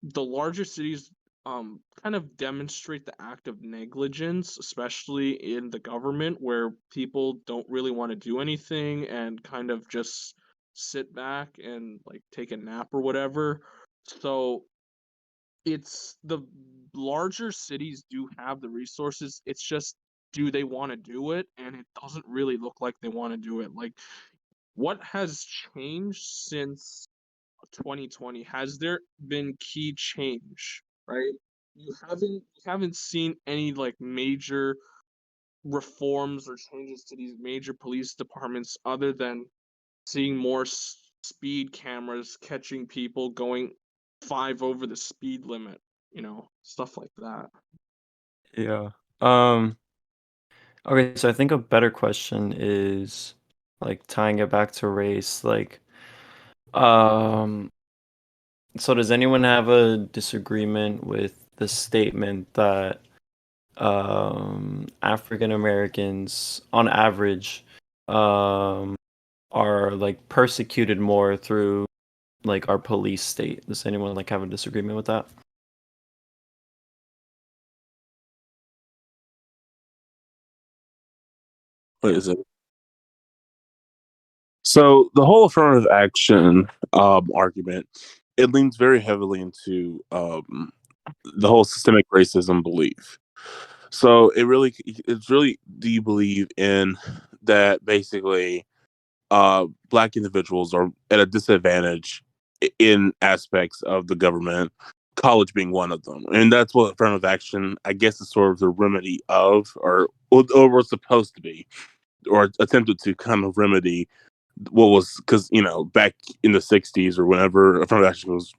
the larger cities kind of demonstrate the act of negligence, especially in the government where people don't really want to do anything and kind of just sit back and like take a nap or whatever. So it's the larger cities do have the resources. It's just, do they want to do it? And it doesn't really look like they want to do it. Like, what has changed since 2020? Has there been key change, right? You haven't seen any like major reforms or changes to these major police departments other than seeing more speed cameras catching people going 5 over the speed limit, stuff like that. Yeah. Okay, so I think a better question is like tying it back to race, like um so does anyone have a disagreement with the statement that African Americans on average um are like persecuted more through like our police state? Does anyone like have a disagreement with that? What is it? So the whole affirmative action argument, it leans very heavily into the whole systemic racism belief. So it's really, do you believe in that basically black individuals are at a disadvantage in aspects of the government, college being one of them, and that's what affirmative action, I guess, is sort of the remedy of, or was supposed to be, or attempted to kind of remedy what was, because back in the 60s or whenever affirmative action was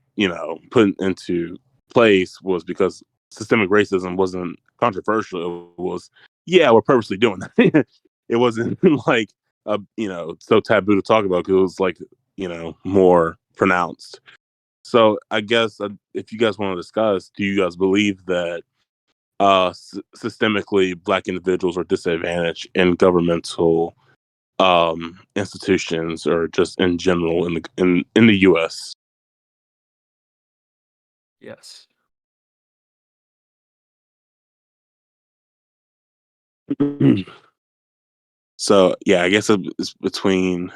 put into place was because systemic racism wasn't controversial. It was, yeah, we're purposely doing that. It wasn't like so taboo to talk about because it was like more pronounced. So I guess if you guys want to discuss, do you guys believe that systemically black individuals are disadvantaged in governmental institutions or just in general in the US? Yes. So yeah, I guess it's between.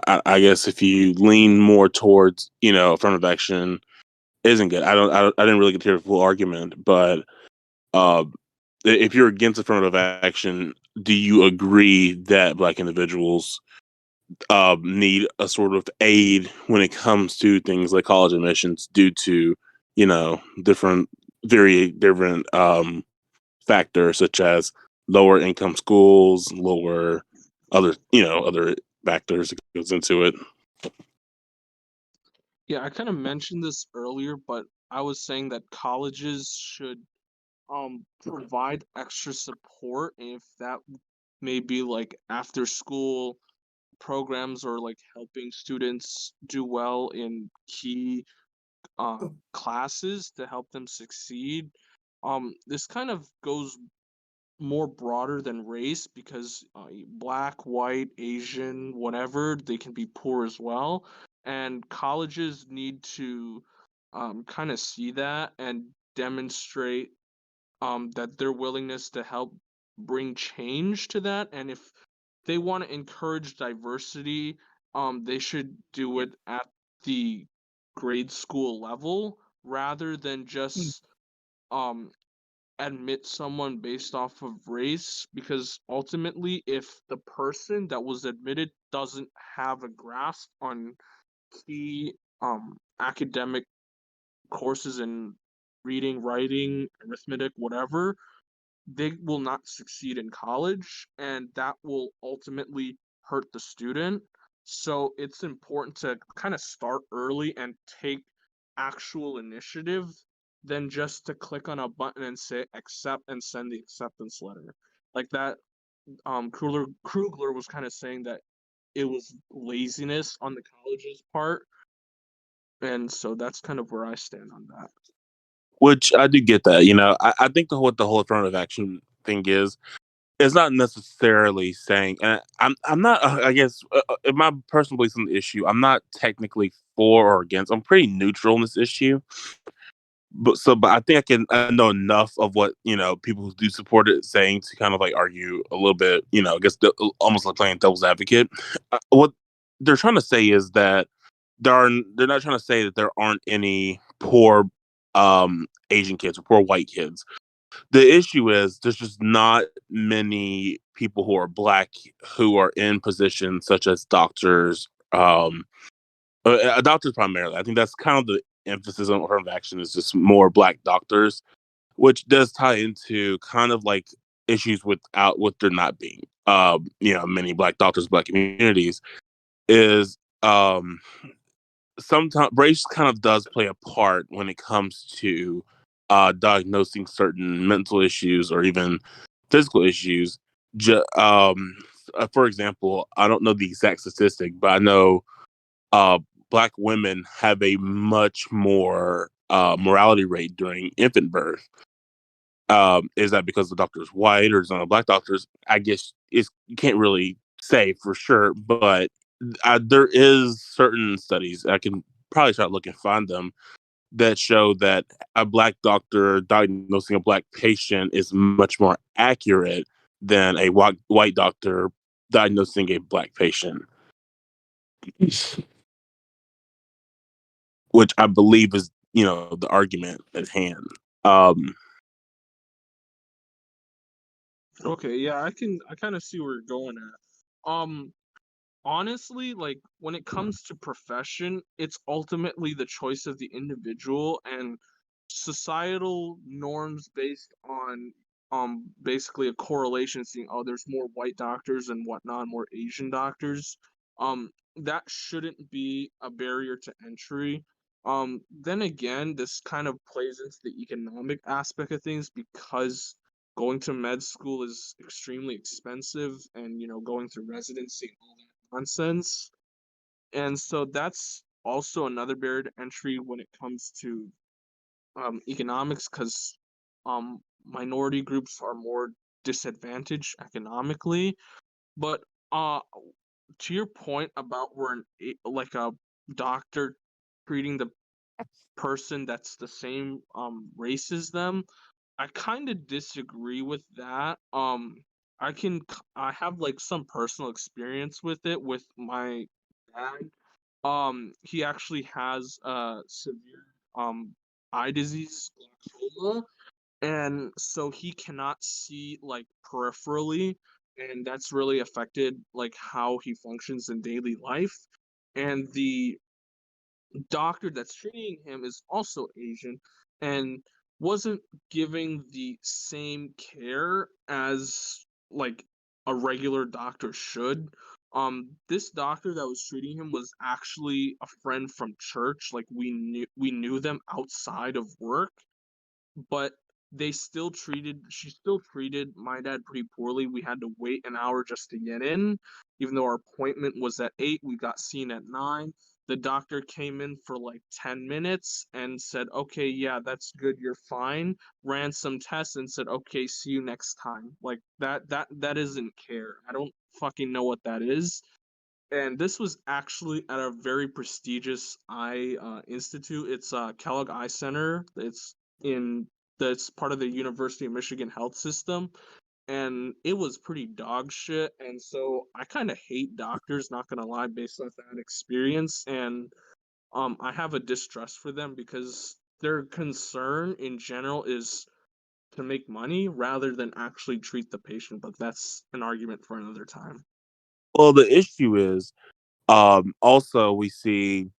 I guess if you lean more towards affirmative action isn't good. I didn't really get to hear the full argument, but uh, if you're against affirmative action, do you agree that black individuals need a sort of aid when it comes to things like college admissions due to different very different factors such as lower income schools, lower other factors that goes into it. Yeah, I kind of mentioned this earlier, but I was saying that colleges should provide extra support if that may be like after school programs or like helping students do well in key classes to help them succeed. This kind of goes more broader than race because black, white, Asian, whatever, they can be poor as well. And colleges need to kind of see that and demonstrate that their willingness to help bring change to that. And if they want to encourage diversity, they should do it at the grade school level rather than Mm. just um admit someone based off of race, because ultimately if the person that was admitted doesn't have a grasp on key academic courses in reading, writing, arithmetic, whatever, they will not succeed in college, and that will ultimately hurt the student. So it's important to kind of start early and take actual initiative than just to click on a button and say accept and send the acceptance letter. Like that, Krugler was kind of saying that it was laziness on the college's part, and so that's kind of where I stand on that. Which I do get that. I think what the whole affirmative action thing is, it's not necessarily saying, and I'm not. I guess in my personal beliefs on the issue, I'm not technically for or against. I'm pretty neutral in this issue. But I think I know enough of what people who do support it saying to kind of like argue a little bit. I guess almost like playing devil's advocate. What they're trying to say is that they're not trying to say that there aren't any poor Asian kids or poor white kids. The issue is there's just not many people who are black who are in positions such as doctors, doctors primarily. I think that's kind of the emphasis on affirmative action is just more black doctors, which does tie into kind of like issues with there not being many black doctors, black communities is sometimes race kind of does play a part when it comes to diagnosing certain mental issues or even physical issues. Ju- um, for example, I don't know the exact statistic, but I know uh, black women have a much more mortality rate during infant birth. Is that because the doctor is white or is it black doctors? I guess you can't really say for sure, but there is certain studies I can probably try to look and find them that show that a black doctor diagnosing a black patient is much more accurate than a white doctor diagnosing a black patient, which I believe is the argument at hand. Um, Okay, yeah, I kind of see where you're going at. Honestly, like when it comes to profession, it's ultimately the choice of the individual, and societal norms based on basically a correlation, seeing oh there's more white doctors and whatnot, more Asian doctors. That shouldn't be a barrier to entry. Then again, this kind of plays into the economic aspect of things because going to med school is extremely expensive and, going through residency and all that nonsense. And so that's also another barrier to entry when it comes to economics because minority groups are more disadvantaged economically. But to your point about where like a doctor treating the person that's the same race as them, I kind of disagree with that. I have like some personal experience with it with my dad. He actually has severe eye disease, glaucoma, and so he cannot see like peripherally, and that's really affected like how he functions in daily life. And the doctor that's treating him is also Asian and wasn't giving the same care as like a regular doctor should. This doctor that was treating him was actually a friend from church. Like we knew them outside of work, but she still treated my dad pretty poorly. We had to wait an hour just to get in. Even though our appointment was at 8, we got seen at 9. The doctor came in for like 10 minutes and said, "Okay, yeah, that's good, you're fine." Ran some tests and said, "Okay, see you next time." Like that isn't care. I don't fucking know what that is. And this was actually at a very prestigious eye institute. It's Kellogg Eye Center. That's part of the University of Michigan health system, and it was pretty dog shit. And so I kind of hate doctors, not gonna lie, based off that experience. And I have a distrust for them because their concern in general is to make money rather than actually treat the patient. But that's an argument for another time. Well, the issue is, also we see.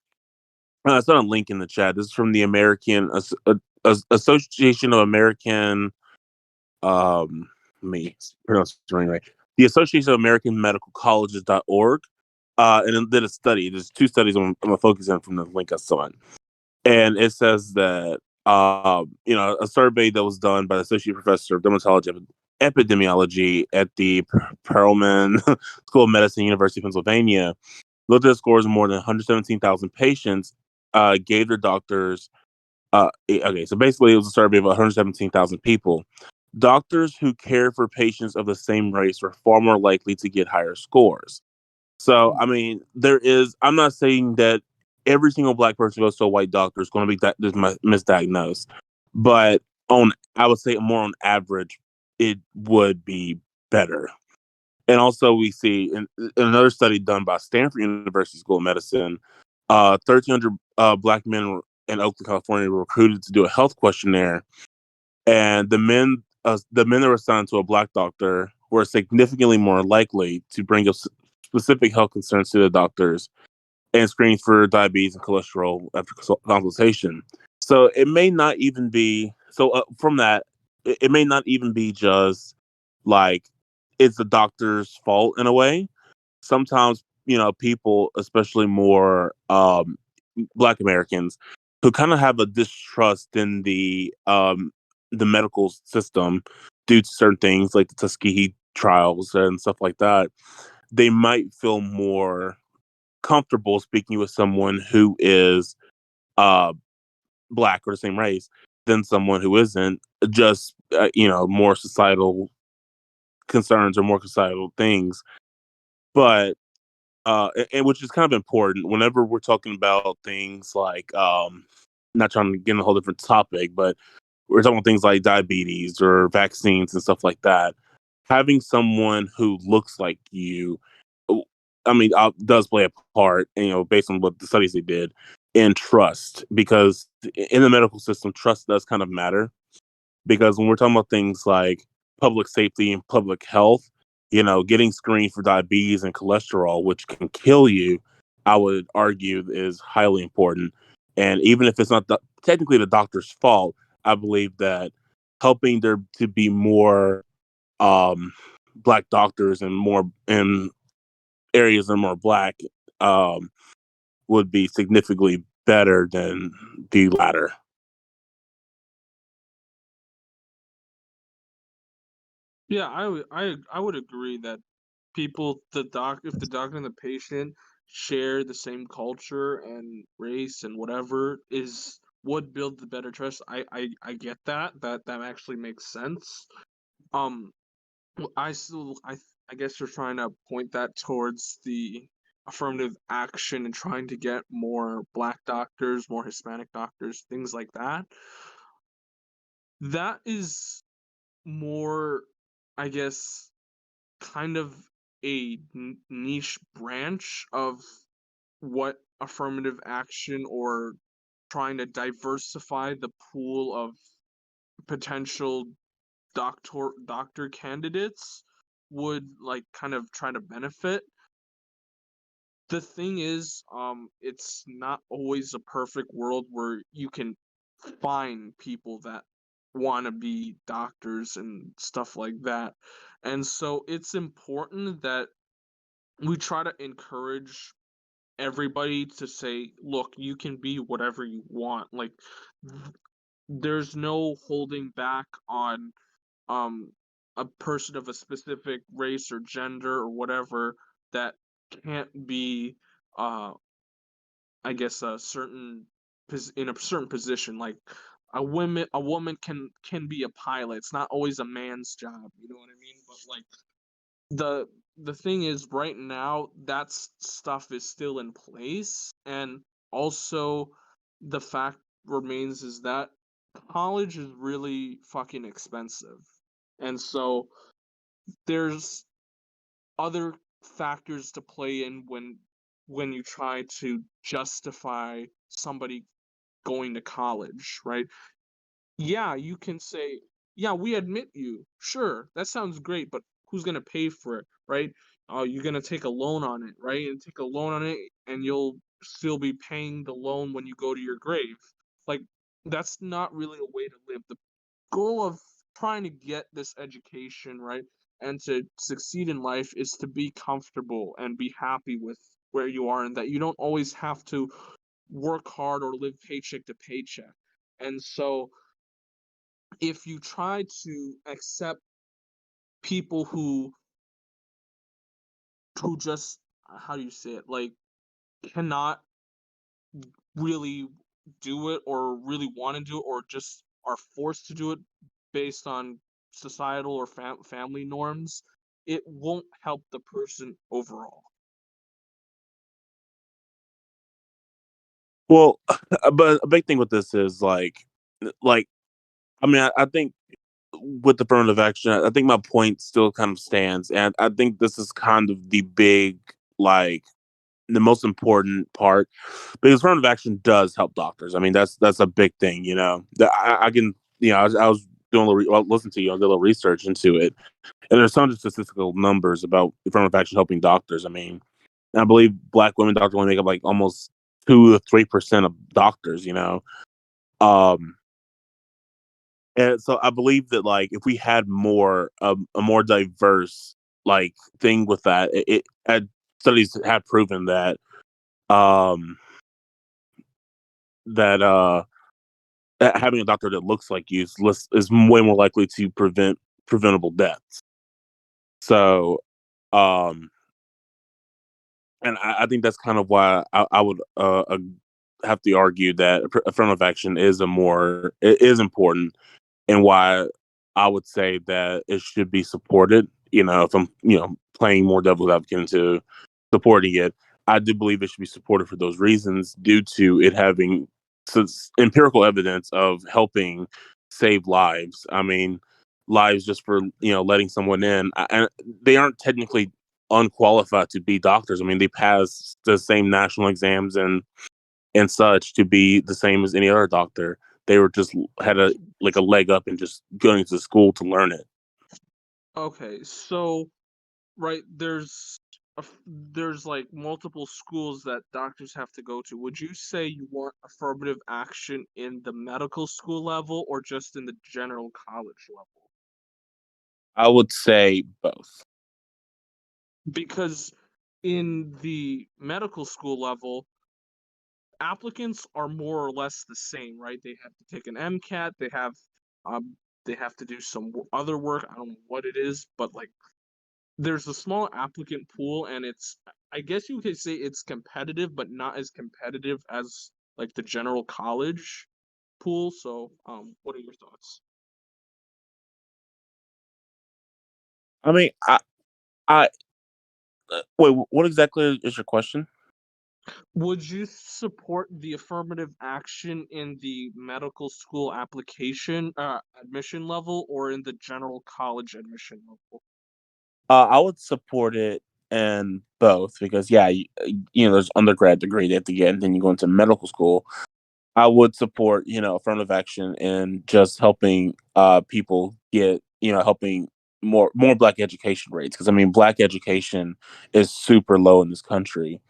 I saw a link in the chat. This is from the Association of American. Me pronounce it right. The Association of American Medical Colleges.org. And it did a study. There's two studies I'm gonna focus on from the link I saw. And it says that a survey that was done by the associate professor of dermatology epidemiology at the Perelman School of Medicine, University of Pennsylvania, looked at the scores of more than 117,000 patients, gave their doctors. Okay, so basically, it was a survey of 117,000 people. Doctors who care for patients of the same race were far more likely to get higher scores. So, I mean, I'm not saying that every single black person who goes to a white doctor is going to be misdiagnosed, but I would say more on average, it would be better. And also, we see in another study done by Stanford University School of Medicine, 1,300 black men in Oakland, California, were recruited to do a health questionnaire, and the men that were assigned to a black doctor were significantly more likely to bring up specific health concerns to the doctors and screen for diabetes and cholesterol after consultation. So it may not even be from that. It may not even be just like it's the doctor's fault in a way. Sometimes people, especially more Black Americans, who kind of have a distrust in the medical system due to certain things like the Tuskegee trials and stuff like that, they might feel more comfortable speaking with someone who is uh, black or the same race than someone who isn't. Just more societal concerns or more societal things, but and which is kind of important whenever we're talking about things like not trying to get in a whole different topic, but we're talking about things like diabetes or vaccines and stuff like that. Having someone who looks like you, I mean, does play a part, based on what the studies they did, in trust. Because in the medical system, trust does kind of matter. Because when we're talking about things like public safety and public health, getting screened for diabetes and cholesterol, which can kill you, I would argue is highly important. And even if it's not technically the doctor's fault, I believe that helping there to be more um, black doctors and more in areas that are more black, um, would be significantly better than the latter. Yeah, I would agree that if the doctor and the patient share the same culture and race and whatever is would build the better trust. I get that actually makes sense. Um, I still I guess you're trying to point that towards the affirmative action and trying to get more black doctors, more Hispanic doctors, things like that. That is more, I guess, kind of a niche branch of what affirmative action or trying to diversify the pool of potential doctor candidates would like kind of try to benefit. The thing is, it's not always a perfect world where you can find people that want to be doctors and stuff like that. And so it's important that we try to encourage everybody to say, look, you can be whatever you want. Like, there's no holding back on um a person of a specific race or gender or whatever that can't be uh I guess in a certain position. Like a woman can be a pilot. It's not always a man's job, you know what I mean? But like the thing is right now that stuff is still in place, and also the fact remains is that college is really fucking expensive. And so there's other factors to play in when you try to justify somebody going to college, right? Yeah, you can say, yeah, we admit you. Sure, that sounds great, but who's gonna pay for it, right? You're gonna take a loan on it, right? And take a loan on it, and you'll still be paying the loan when you go to your grave. Like, that's not really a way to live. The goal of trying to get this education, right, and to succeed in life is to be comfortable and be happy with where you are, and that you don't always have to work hard or live paycheck to paycheck. And so if you try to accept people who just how do you say it, like, cannot really do it or really want to do it or just are forced to do it based on societal or family norms, it won't help the person overall. Well, but a big thing with this is like I mean, I think with affirmative action, I think my point still kind of stands, and I think this is kind of the big, like, the most important part, because affirmative action does help doctors. I mean, that's a big thing, you know. That I can, you know, I was doing a little, listen to you, I did a little research into it, and there's some statistical numbers about affirmative action helping doctors. I mean, I believe black women doctors only make up like almost 2 to 3% of doctors, you know. Um, and so I believe that like if we had more a more diverse like thing with that, studies have proven that um that having a doctor that looks like you is way more likely to prevent preventable deaths. So um and I think that's kind of why I would have to argue that affirmative action is it is important, and why I would say that it should be supported. You know, if I'm, you know, playing more devil's advocate into supporting it, I do believe it should be supported for those reasons, due to it having empirical evidence of helping save lives. I mean, lives just for, you know, letting someone in, and they aren't technically unqualified to be doctors. I mean, they pass the same national exams and such to be the same as any other doctor. They were just had a like a leg up and just going to school to learn it. Okay, so right, there's like multiple schools that doctors have to go to. Would you say you want affirmative action in the medical school level or just in the general college level? I would say both. Because in the medical school level, applicants are more or less the same, right? They have to take an MCAT, um they have to do some other work. I don't know what it is, but like there's a small applicant pool, and it's, I guess you could say it's competitive, but not as competitive as like the general college pool. So, what are your thoughts? I mean, I wait. What exactly is your question? Would you support the affirmative action in the medical school application admission level or in the general college admission level? I would support it in both because, yeah, there's undergrad degree they have to get, and then you go into medical school. I would support, affirmative action and just helping people get, helping more Black education rates, because I mean Black education is super low in this country.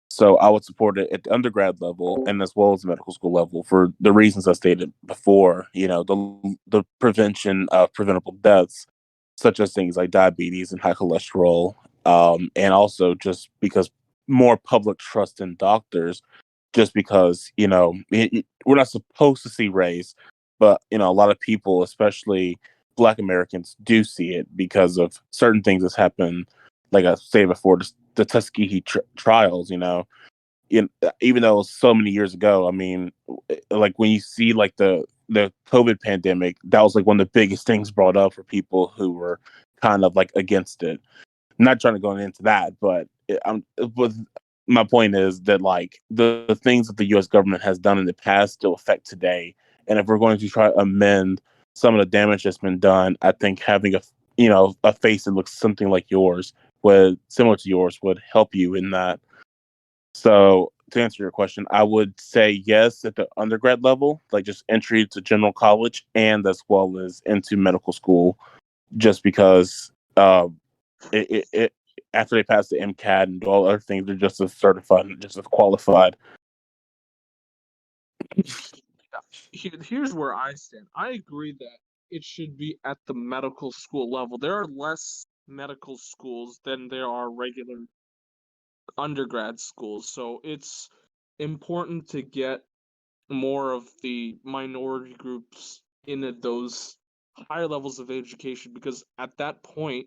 So I would support it at the undergrad level and as well as the medical school level for the reasons I stated before. The prevention of preventable deaths, such as things like diabetes and high cholesterol, and also just because more public trust in doctors, just because we're not supposed to see race, but a lot of people, especially Black Americans, do see it because of certain things that's happened. Like I said before, the Tuskegee trials. Even though it was so many years ago, I mean, like when you see like the COVID pandemic, that was like one of the biggest things brought up for people who were kind of like against it. Not trying to go into that, but my point is that like the things that the U.S. government has done in the past still affect today, and if we're going to try to amend some of the damage that's been done, I think having a face that looks something like yours, would similar to yours, would help you in that. So to answer your question, I would say yes at the undergrad level, like just entry to general college and as well as into medical school, just because it after they pass the MCAT and do all other things, they're just as certified and just as qualified. Here's where I stand. I agree that it should be at the medical school level. There are less medical schools than there are regular undergrad schools, so it's important to get more of the minority groups into those higher levels of education, because at that point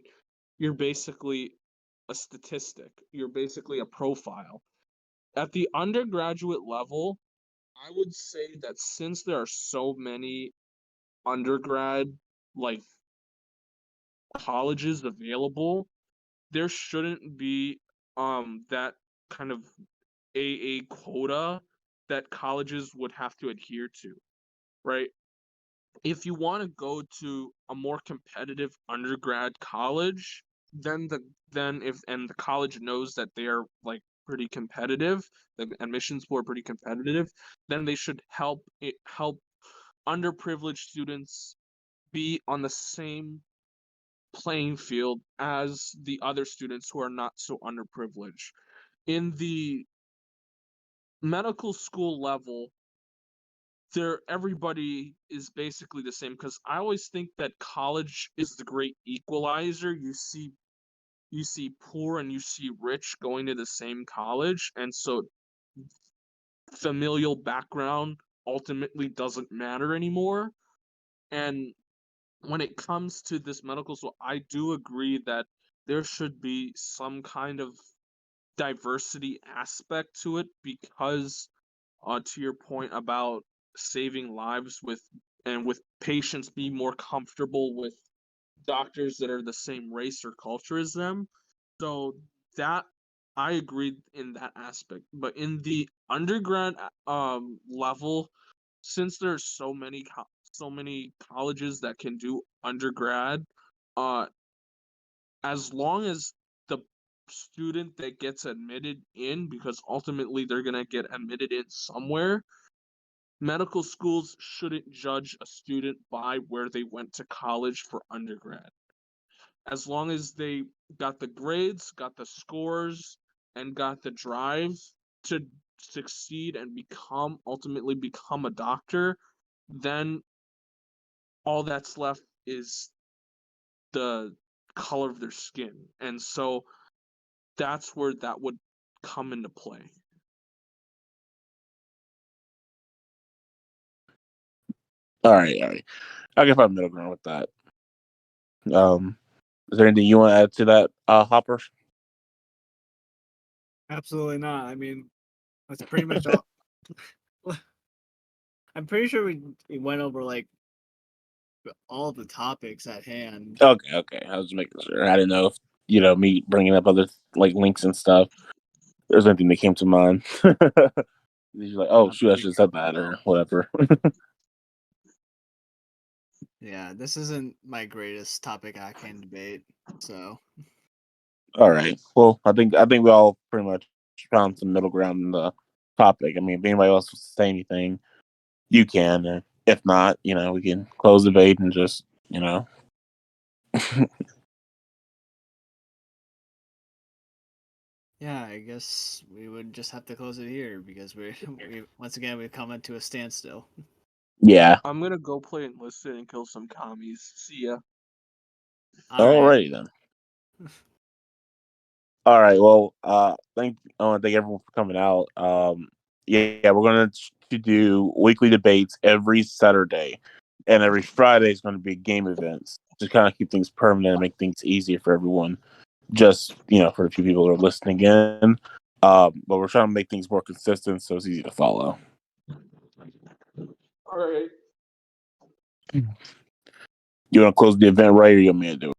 you're basically a statistic, you're basically a profile. At the undergraduate level, I would say that since there are so many undergrad like colleges available, there shouldn't be that kind of AA quota that colleges would have to adhere to, right? If you want to go to a more competitive undergrad college, then the college knows that they are like pretty competitive, the admissions board pretty competitive, then they should help underprivileged students be on the same playing field as the other students who are not so underprivileged. In the medical school level, there everybody is basically the same, because I always think that college is the great equalizer. You see poor and you see rich going to the same college, and so familial background ultimately doesn't matter anymore. And when it comes to this medical school, I do agree that there should be some kind of diversity aspect to it, because to your point about saving lives with patients be more comfortable with doctors that are the same race or culture as them. So that I agree in that aspect. But in the undergrad level, since there's so many colleges that can do undergrad, uh as long as the student that gets admitted in, because ultimately they're going to get admitted in somewhere, medical schools shouldn't judge a student by where they went to college for undergrad. As long as they got the grades, got the scores, and got the drive to succeed and ultimately become a doctor, then all that's left is the color of their skin. And so that's where that would come into play. All right. I can find middle ground with that. Is there anything you want to add to that, Hopper? Absolutely not. I mean, that's pretty much all. I'm pretty sure we went over like all the topics at hand. Okay. I was just making sure. I didn't know if me bringing up other like links and stuff. There's anything that came to mind. You're like, oh I'm shoot, I pretty should have sure said that no. or whatever. Yeah, this isn't my greatest topic I can debate. So All right. Well, I think we all pretty much found some middle ground in the topic. I mean, if anybody else wants to say anything, you can. Or if not, we can close the debate and just, yeah, I guess we would just have to close it here because we once again we've come to a standstill. yeah. I'm gonna go play Enlisted and kill some commies. See ya. All right. Alrighty then. All right. Well, I want to thank everyone for coming out. Yeah, we're gonna do weekly debates every Saturday, and every Friday is going to be game events to kind of keep things permanent and make things easier for everyone. Just for the few people who are listening in. But we're trying to make things more consistent so it's easy to follow. All right. You want to close the event right, or you want me to do it?